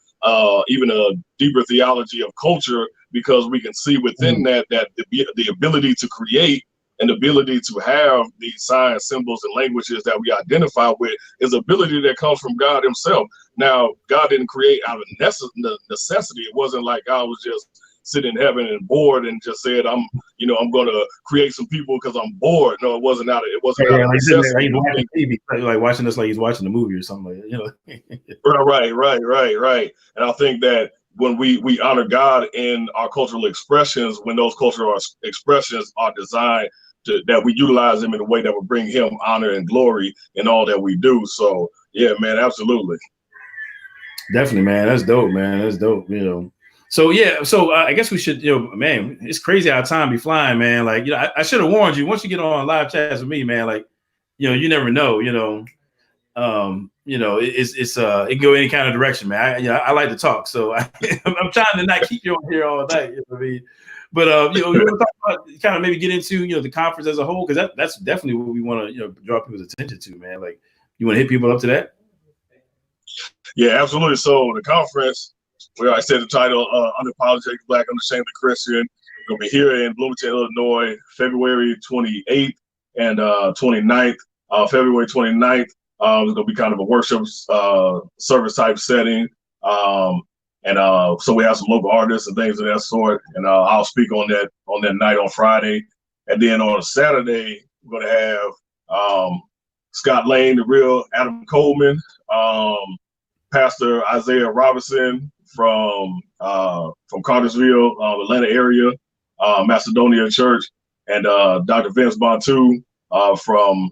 even a deeper theology of culture, because we can see within that the ability to create and the ability to have these signs, symbols, and languages that we identify with is ability that comes from God himself. Now, God didn't create out of necessity. It wasn't like God was just sitting in heaven and bored and just said, I'm going to create some people because I'm bored. No, it wasn't out of necessity. Like watching TV, like watching this like he's watching a movie or something like that, Right. And I think that when we honor God in our cultural expressions, when those cultural expressions are designed that we utilize them in a way that will bring him honor and glory in all that we do. So yeah, man, absolutely. Definitely, man. That's dope, man. That's dope. So yeah, I guess we should, man, it's crazy how time be flying, man. Like, I should have warned you once you get on live chats with me, man. Like, you never know, it can go any kind of direction, man. I like to talk, so I'm trying to not keep you on here all night. You know what I mean? But you want to talk about, kind of maybe get into the conference as a whole, because that's definitely what we want to draw people's attention to, man. Like, you want to hit people up to that? Yeah, absolutely. So the conference, where I said the title, Unapologetic Black Unashamedly Christian, we'll be here in Bloomington, Illinois, February 28th and 29th. February 29th, it's going to be kind of a worship service type setting. So we have some local artists and things of that sort. And I'll speak on that night on Friday. And then on Saturday, we're going to have Scott Lane, the real Adam Coleman, Pastor Isaiah Robinson from Cartersville, Atlanta area, Macedonia Church, and Dr. Vince Bantu from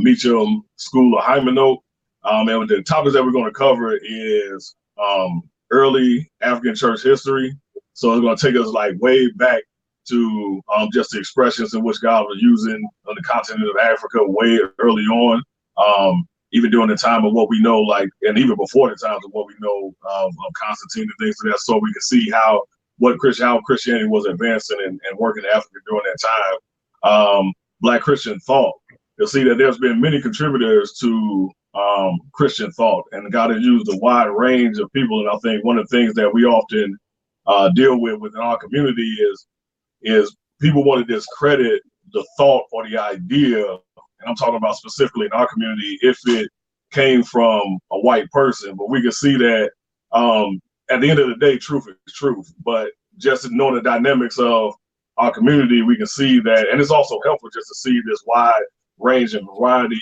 Meacham School of Hymenot. And the topics that we're going to cover is early African church history. So it's going to take us like way back to just the expressions in which God was using on the continent of Africa way early on. Even during the time of what we know, and even before the times of what we know of Constantine and things like that, so we can see how Christianity was advancing and working in Africa during that time. Black Christian thought. You'll see that there's been many contributors to Christian thought, and God has used a wide range of people. And I think one of the things that we often deal with within our community is people want to discredit the thought or the idea. And I'm talking about specifically in our community, if it came from a white person. But we can see that at the end of the day, truth is truth. But just knowing the dynamics of our community, we can see that. And it's also helpful just to see this wide range and variety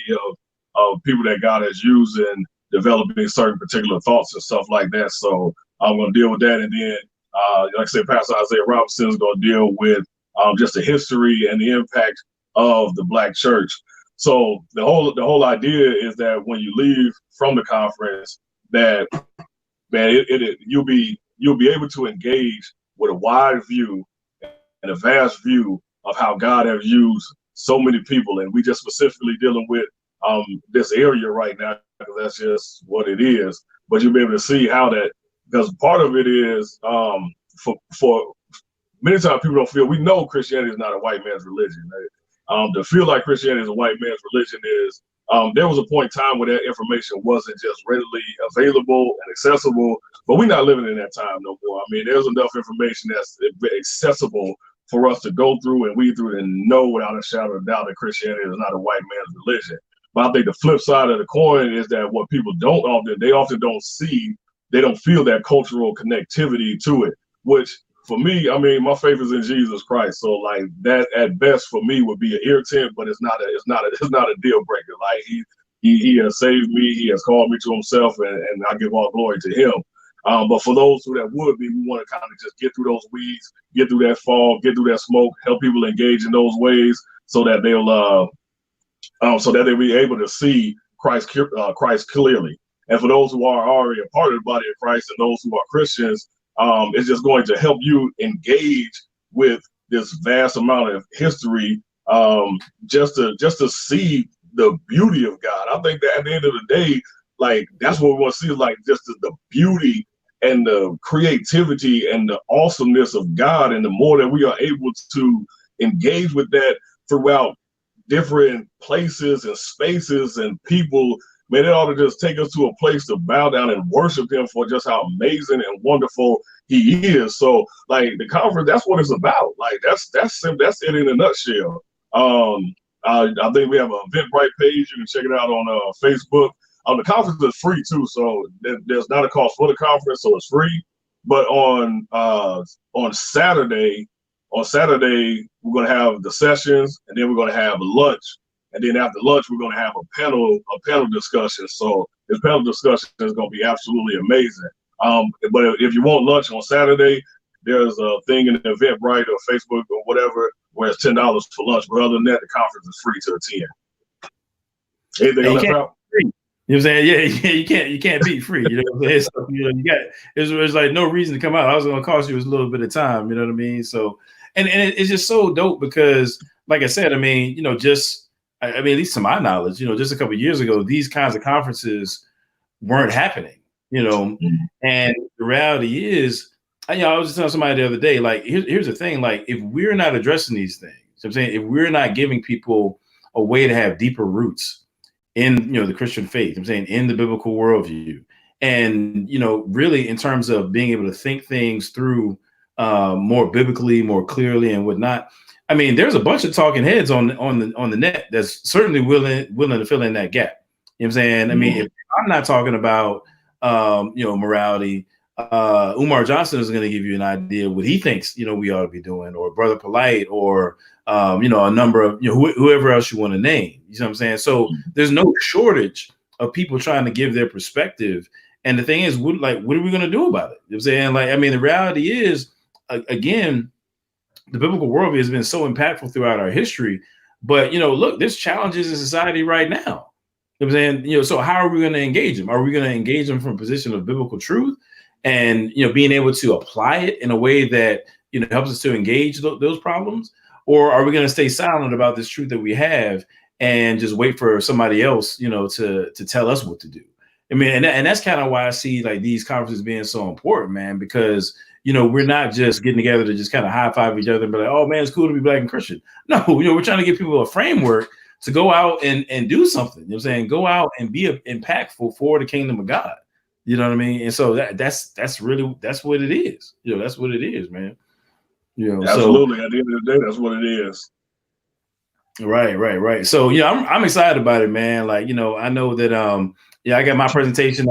of people that God has used in developing certain particular thoughts and stuff like that. So I'm going to deal with that. And then Like I said, Pastor Isaiah Robinson is going to deal with just the history and the impact of the Black church. So the whole idea is that when you leave from the conference, that man, you'll be able to engage with a wide view and a vast view of how God has used so many people, and we just specifically dealing with this area right now because that's just what it is. But you'll be able to see how that, because part of it is for many times people don't feel, we know Christianity is not a white man's religion. To feel like Christianity is a white man's religion is, there was a point in time where that information wasn't just readily available and accessible, but we're not living in that time no more. I mean, there's enough information that's accessible for us to go through and weed through and know without a shadow of doubt that Christianity is not a white man's religion. But I think the flip side of the coin is that what people often don't see, they don't feel that cultural connectivity to it, which for me, I mean, my faith is in Jesus Christ. So like that at best for me would be an irritant, but it's not a deal breaker. Like he has saved me, he has called me to himself, and I give all glory to him. But for those who that would be, we want to kind of just get through those weeds, get through that fog, get through that smoke, help people engage in those ways so that they'll be able to see Christ clearly. And for those who are already a part of the body of Christ and those who are Christians, it's just going to help you engage with this vast amount of history, just to see the beauty of God. I think that at the end of the day, like that's what we want to see, like just the beauty and the creativity and the awesomeness of God. And the more that we are able to engage with that throughout different places and spaces and people, man, it ought to just take us to a place to bow down and worship him for just how amazing and wonderful he is. So like the conference, that's what it's about. Like that's it in a nutshell. I think we have an Eventbrite page. You can check it out on Facebook. The conference is free too, so there's not a cost for the conference, so it's free. But on Saturday, we're going to have the sessions, and then we're going to have lunch. And then after lunch, we're going to have a panel discussion. So this panel discussion is going to be absolutely amazing. But if you want lunch on Saturday, there's a thing in the Eventbrite or Facebook or whatever where it's $10 for lunch. But other than that, the conference is free to attend. Anything on that route? You know what I'm saying? Yeah, you can't beat free. You know what I'm saying? So, there's like no reason to come out. I was going to cost you a little bit of time. You know what I mean? So, and it's just so dope because, like I said, I mean, at least to my knowledge, just a couple of years ago, these kinds of conferences weren't happening. And the reality is, I was just telling somebody the other day, like, here's the thing, like, if we're not addressing these things, I'm saying, if we're not giving people a way to have deeper roots in, the Christian faith, I'm saying, in the biblical worldview, and, really in terms of being able to think things through more biblically, more clearly and whatnot. I mean, there's a bunch of talking heads on the net that's certainly willing to fill in that gap. You know what I'm saying? I mean, if I'm not talking about, morality, Umar Johnson is going to give you an idea what he thinks, we ought to be doing, or Brother Polite, or, a number of, whoever else you want to name. You know what I'm saying? So there's no shortage of people trying to give their perspective. And the thing is, what are we going to do about it? You know what I'm saying? Like, I mean, the reality is, again, the biblical worldview has been so impactful throughout our history, but look, there's challenges in society right now. You know what I'm saying? So how are we going to engage them? Are we going to engage them from a position of biblical truth and, being able to apply it in a way that, helps us to engage those problems? Or are we going to stay silent about this truth that we have and just wait for somebody else, to tell us what to do? I mean, and that's kind of why I see like these conferences being so important, man, because we're not just getting together to just kind of high five each other and be like, oh man, it's cool to be Black and Christian. No, we're trying to give people a framework to go out and do something. You know what I'm saying? Go out and be impactful for the kingdom of God. You know what I mean? And so that's what it is. That's what it is, man. Absolutely. At the end of the day, that's what it is. Right. So I'm excited about it, man. Like, I know that I got my presentation.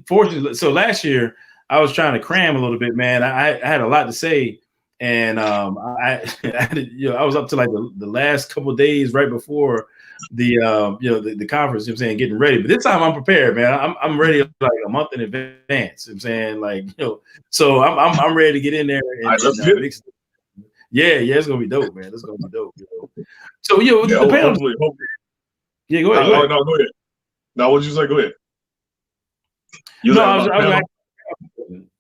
Fortunately, so last year I was trying to cram a little bit, man. I had a lot to say, and I was up to like the last couple of days right before the conference, you know what I'm saying, getting ready. But this time I'm prepared, man. I'm ready like a month in advance. You know what I'm saying, like, so I'm ready to get in there and mix. Yeah, it's gonna be dope, man. It's gonna be dope. So the panel. Hopefully. Yeah, go ahead. No, go ahead. Now, what did you say? Go ahead.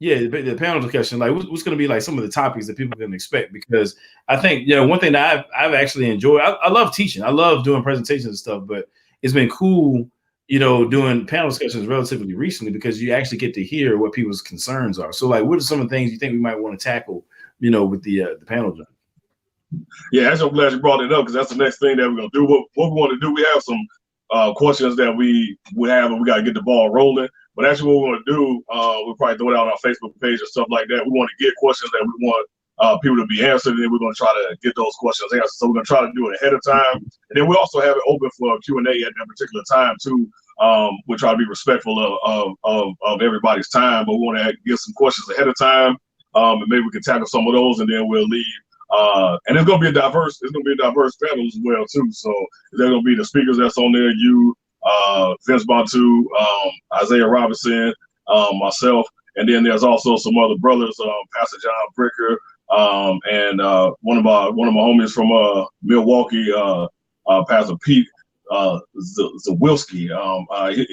The panel discussion, like what's going to be like some of the topics that people can expect, because I think one thing that I've actually enjoyed, I love teaching, I love doing presentations and stuff, but it's been cool doing panel discussions relatively recently, because you actually get to hear what people's concerns are. So like, what are some of the things you think we might want to tackle with the panel joint? Yeah, actually, I'm glad you brought it up, because that's the next thing that we're gonna do. What we want to do, we have some questions that we have, and we got to get the ball rolling. But actually, what we want to do, we'll probably throw it out on our Facebook page and stuff like that. We want to get questions that we want people to be answered, and then we're going to try to get those questions answered. So we're going to try to do it ahead of time, and then we'll also have it open for Q&A at that particular time too. We'll try to be respectful of everybody's time, but we want to get some questions ahead of time, and maybe we can tackle some of those, and then we'll leave. And it's going to be a diverse panel as well too. So there's going to be the speakers that's on there, you, Vince Bantu, Isaiah Robinson, myself, and then there's also some other brothers, Pastor John Bricker, and one of my homies from Milwaukee, Pastor Pete Zawilski.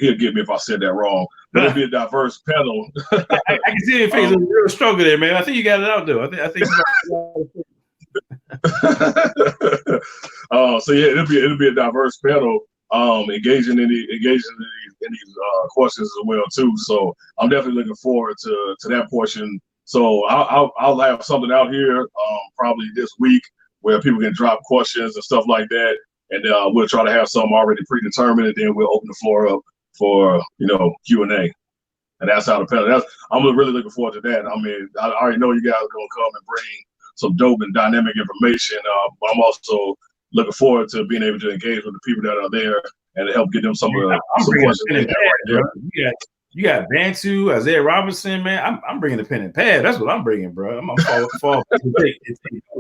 He'll get me if I said that wrong. But it'll be a diverse panel. I can see your face, a real struggle there, man. I think you got it out, though. I think. So yeah, it'll be a diverse panel. Engaging in these questions as well too. So I'm definitely looking forward to that portion. So I'll have something out here probably this week where people can drop questions and stuff like that, and we'll try to have some already predetermined, and then we'll open the floor up for Q&A. And that's how the panel. I'm really looking forward to that. I mean, I already know you guys are gonna come and bring some dope and dynamic information, but I'm also looking forward to being able to engage with the people that are there and to help get them some questions. You got Bantu, Isaiah Robinson, man. I'm bringing the pen and pad. That's what I'm bringing, bro. I'm fall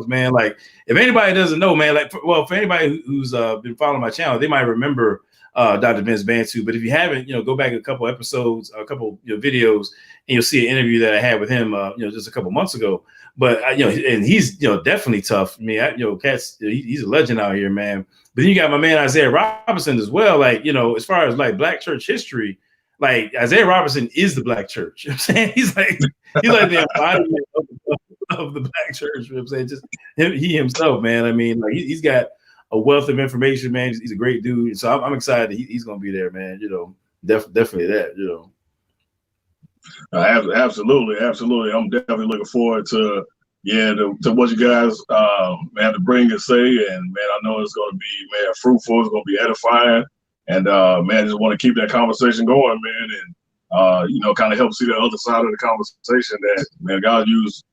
man. Like, if anybody doesn't know, man, for anybody who's been following my channel, they might remember Dr. Vince Bantu. But if you haven't, go back a couple episodes, a couple videos, and you'll see an interview that I had with him, just a couple months ago. But and he's definitely tough. I mean, Cat's he's a legend out here, man. But then you got my man Isaiah Robinson as well. Like, as far as like Black church history, like Isaiah Robinson is the Black church. You know what I'm saying? He's like the embodiment of the Black church. You know what I'm saying? Just he himself, man. I mean, like he's got a wealth of information, man. He's a great dude. So I'm excited that he's gonna be there, man. Definitely that. Absolutely. I'm definitely looking forward to what you guys have to bring and say, and man, I know it's going to be fruitful. It's going to be edifying, and just want to keep that conversation going, man, and kind of help see the other side of the conversation that God used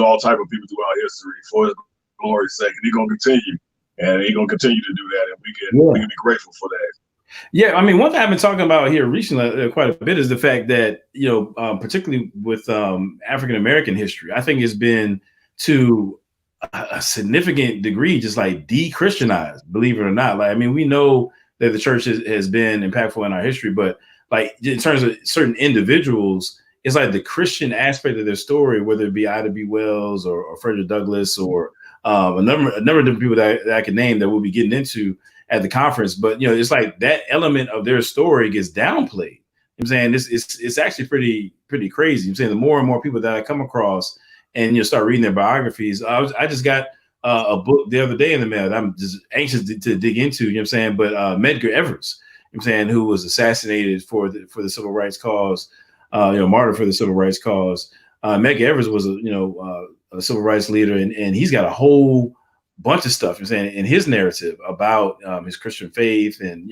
all type of people throughout history for His glory's sake, and He's going to continue, and He's going to continue to do that, and we can be grateful for that. Yeah, I mean, one thing I've been talking about here recently quite a bit is the fact that, particularly with African-American history, I think it's been to a significant degree just like de-Christianized, believe it or not. Like, I mean, we know that the church has been impactful in our history, but like in terms of certain individuals, it's like the Christian aspect of their story, whether it be Ida B. Wells or Frederick Douglass or a number of different people that I can name that we'll be getting into at the conference, but it's like that element of their story gets downplayed. I'm saying it's actually pretty crazy. I'm saying the more and more people that I come across and start reading their biographies. I just got a book the other day in the mail that I'm just anxious to dig into. You know what I'm saying? But Medgar Evers, I'm saying, who was assassinated for the civil rights cause, martyred for the civil rights cause. Medgar Evers was a civil rights leader, and he's got a whole bunch of stuff, I'm saying, in his narrative about his Christian faith, and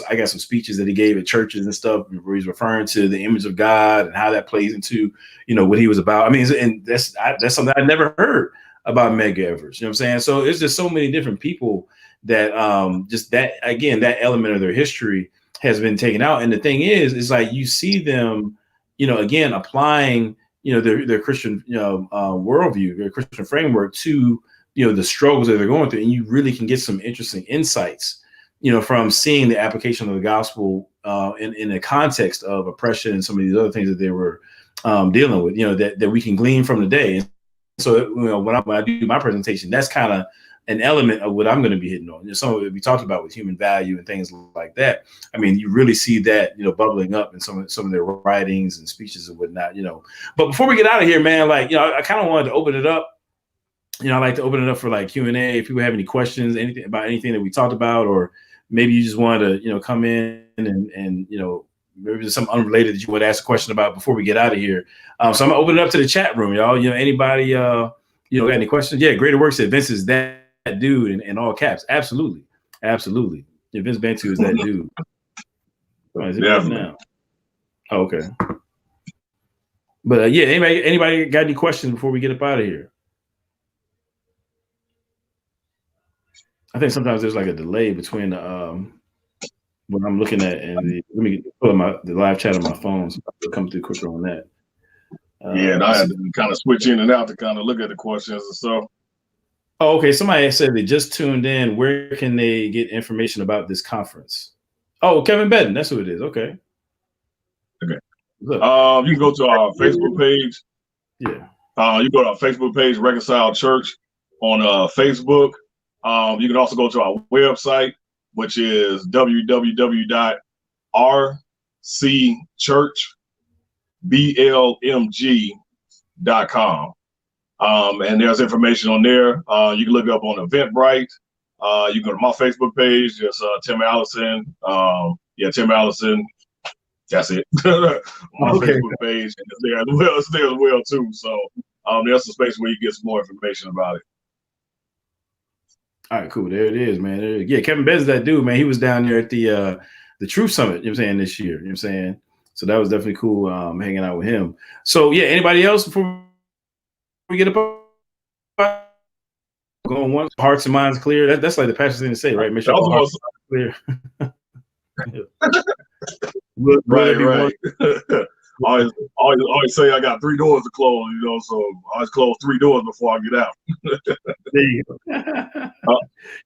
I got some speeches that he gave at churches and stuff where he's referring to the image of God and how that plays into what he was about. I mean, and that's something I never heard about Medgar Evers. You know what I'm saying? So it's just so many different people that just that element of their history has been taken out. And the thing is like you see them, again applying their Christian worldview, their Christian framework to the struggles that they're going through, and you really can get some interesting insights from seeing the application of the gospel in the context of oppression and some of these other things that they were dealing with, that we can glean from the day. So, when I do my presentation, that's kind of an element of what I'm going to be hitting on. Some of it we talked about with human value and things like that. I mean, you really see that, bubbling up in some of their writings and speeches and whatnot, But before we get out of here, man, I kind of wanted to open it up. I like to open it up for like Q&A. If people have any questions, anything that we talked about, or maybe you just wanted to, come in and maybe there's something unrelated that you want to ask a question about before we get out of here. So I'm gonna open it up to the chat room, y'all. Anybody, got any questions? Yeah, Greater Works said Vince is that dude in all caps. Absolutely. Yeah, Vince Bantu is that dude. Is it right now? Oh, okay. But yeah, anybody got any questions before we get up out of here? I think sometimes there's like a delay between what I'm looking at and let me pull up the live chat on my phone, so I'll come through quicker on that. And I had to kind of switch in and out to kind of look at the questions and stuff. Oh, okay. Somebody said they just tuned in. Where can they get information about this conference? Oh, Kevin Bedden. That's who it is. Okay. You can go to our Facebook page. Yeah. You go to our Facebook page, Reconcile Church, on Facebook. You can also go to our website, which is www.rcchurchblmg.com. And there's information on there. You can look up on Eventbrite. You can go to my Facebook page. It's Tim Allison. Tim Allison. That's it. My Facebook page, and it's there as well too. So there's a space where you get some more information about it. All right, cool. There it is, man. Yeah, Kevin Bedden's that dude, man. He was down there at the Truth Summit, this year. You know what I'm saying? So that was definitely cool hanging out with him. So yeah, anybody else before we get up? Going once, hearts and minds clear. That's like the pastor's thing to say, right? Make sure all hearts are clear. Right. always say I got 3 doors to close, so I always close 3 doors before I get out. There you go.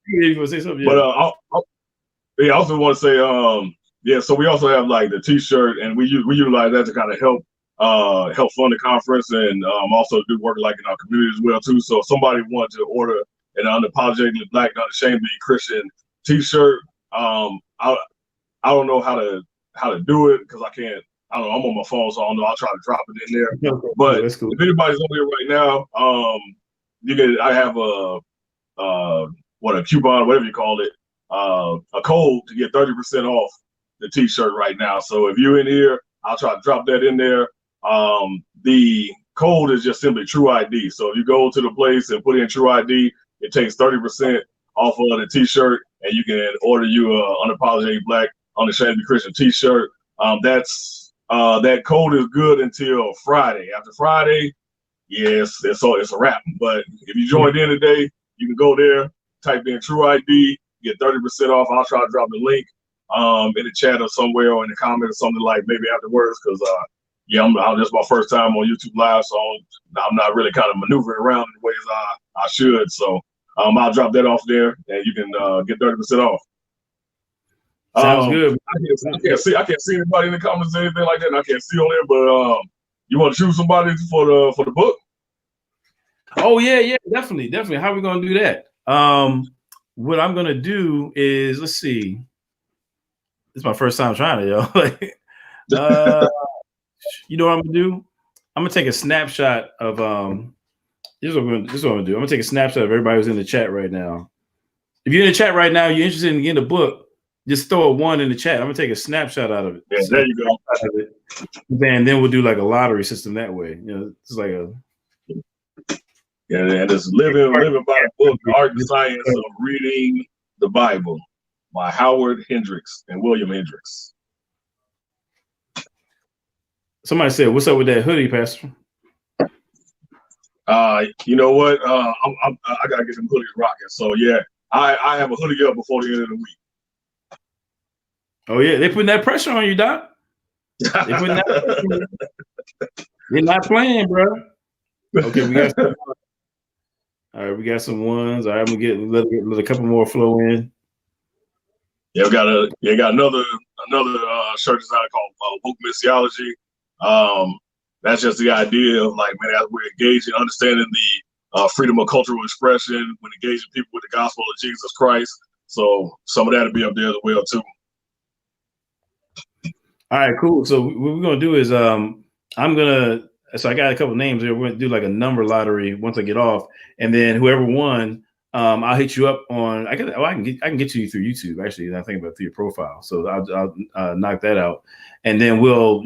You want to say something? But I also want to say, so we also have like the T-shirt, and we utilize that to kind of help fund the conference, and also do work like in our community as well too. So if somebody wanted to order an unapologetically Black, unashamedly Christian T-shirt, I don't know how to do it because I can't. I don't know. I'm on my phone, so I don't know. I'll try to drop it in there. But cool. If anybody's on here right now, I have a coupon, whatever you call it, a code to get 30% off the T-shirt right now. So if you're in here, I'll try to drop that in there. The code is just simply Tru-ID. So if you go to the place and put in Tru-ID, it takes 30% off of the T-shirt, and you can order you a unapologetic Black, unashamedly Christian T-shirt. That code is good until Friday. After Friday, yes, it's a wrap. But if you joined in today, you can go there, type in Tru-ID, get 30% off. I'll try to drop the link in the chat or somewhere, or in the comment or something, like maybe afterwards, because this is my first time on YouTube Live, so I'm not really kind of maneuvering around in the ways I should. So I'll drop that off there, and you can get 30% off. Sounds good. I can't see anybody in the comments or anything like that, and I can't see on there. But you want to choose somebody for the book? Oh yeah, definitely. How are we gonna do that? What I'm gonna do is, let's see. This is my first time trying it, yo. You know what I'm gonna do? I'm gonna take a snapshot of This is what I'm gonna do. I'm gonna take a snapshot of everybody who's in the chat right now. If you're in the chat right now, you're interested in getting a book, just throw a 1 in the chat. I'm gonna take a snapshot out of it. Yeah, there you go. Then we'll do like a lottery system that way. It's like a and it's living by the book, The Art and Science of Reading the Bible, by Howard Hendricks and William Hendricks. Somebody said, "What's up with that hoodie, Pastor?" You know what? I gotta get some hoodies rocking. So yeah, I have a hoodie up before the end of the week. Oh yeah, they putting that pressure on you, Doc. They're not playing, bro. Okay, we got some, all right. We got some ones. All right, I'm gonna let a couple more flow in. Yeah, we got another church design called Woke Missiology. That's just the idea of like, man, as we're engaging, understanding the freedom of cultural expression, when engaging people with the gospel of Jesus Christ. So some of that will be up there as well too. All right, cool. So what we're gonna do is so I got a couple names here. We're gonna do like a number lottery once I get off, and then whoever won, I'll hit you up on. I can get to you through YouTube actually. And I think about through your profile, so I'll knock that out, and then we'll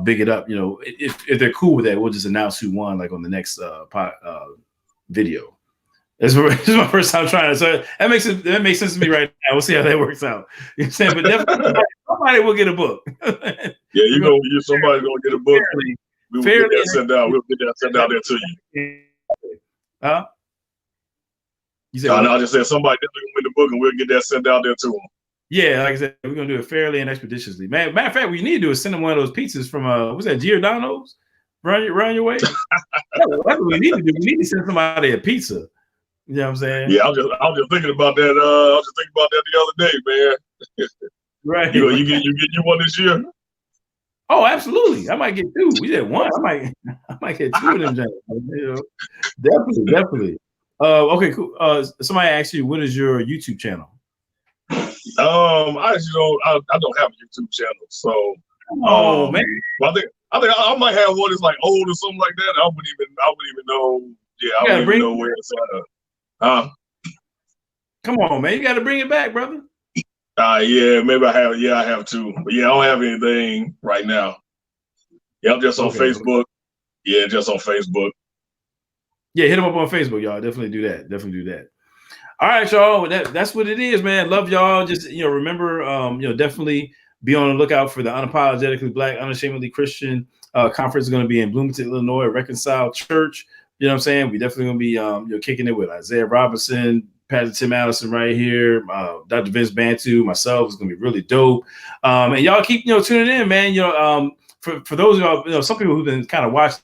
big it up. If they're cool with that, we'll just announce who won like on the next video. This is my first time trying it, so that makes sense to me right now. We'll see how that works out. You know what I'm saying? But definitely somebody will get a book. Yeah, somebody's gonna get a book. We'll get that sent out. We'll get that sent out there to you. Huh? You said I just said somebody definitely gonna win the book, and we'll get that sent out there to them. Yeah, like I said, we're gonna do it fairly and expeditiously. Matter of fact, what you need to do is send them one of those pizzas from what's that, Giordano's? Run your way. That's what we need to do. We need to send somebody a pizza. You know what I'm saying? Yeah, I was just thinking about that. I was just thinking about that the other day, man. Right. You get you one this year? Oh, absolutely. I might get two. We did one. I might get two of them, James. Definitely. Okay, cool. Somebody asked you, what is your YouTube channel? I actually don't have a YouTube channel, so man. I think I might have one that's like old or something like that. I wouldn't even know. Yeah, I wouldn't even know where it's at. Come on, man. You got to bring it back, brother. Yeah, maybe I have. Yeah, I have too. But yeah, I don't have anything right now. Yeah, I'm just on Facebook. Yeah, just on Facebook. Yeah, hit them up on Facebook, y'all. Definitely do that. All right, y'all. That's what it is, man. Love y'all. Just remember, definitely be on the lookout for the Unapologetically Black, Unashamedly Christian conference. Is going to be in Bloomington, Illinois, Reconcile Church. You know what I'm saying? We definitely going to be kicking it with Isaiah Robinson, Pastor Tim Allison right here, Dr. Vince Bantu, myself. Is going to be really dope. And y'all keep tuning in, man. For those of y'all, some people who've been kind of watching,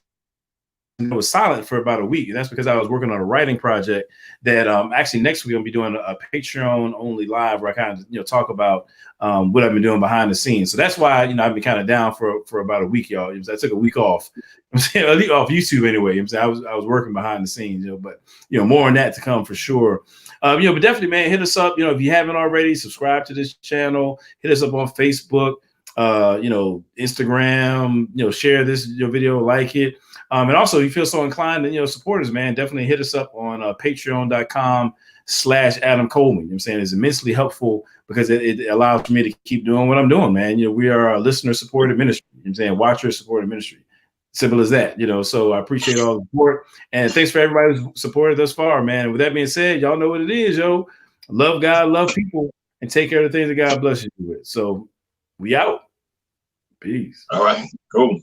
was silent for about a week, and that's because I was working on a writing project that actually next week I'm gonna be doing a Patreon only live where I kind of talk about what I've been doing behind the scenes. So that's why I've been kind of down for about a week, y'all. I took a week off, off YouTube anyway. I was working behind the scenes, but more on that to come for sure. But definitely, man, hit us up. If you haven't already, subscribe to this channel. Hit us up on Facebook, Instagram. Share this video, like it. And also, if you feel so inclined to, support us, man, definitely hit us up on patreon.com/Adam Coleman. You know what I'm saying? It's immensely helpful because it allows me to keep doing what I'm doing, man. We are a listener supported ministry. You know what I'm saying? Watcher supported ministry. Simple as that, So I appreciate all the support. And thanks for everybody who's supported thus far, man. And with that being said, y'all know what it is, yo. Love God, love people, and take care of the things that God blesses you with. So we out. Peace. All right. Cool.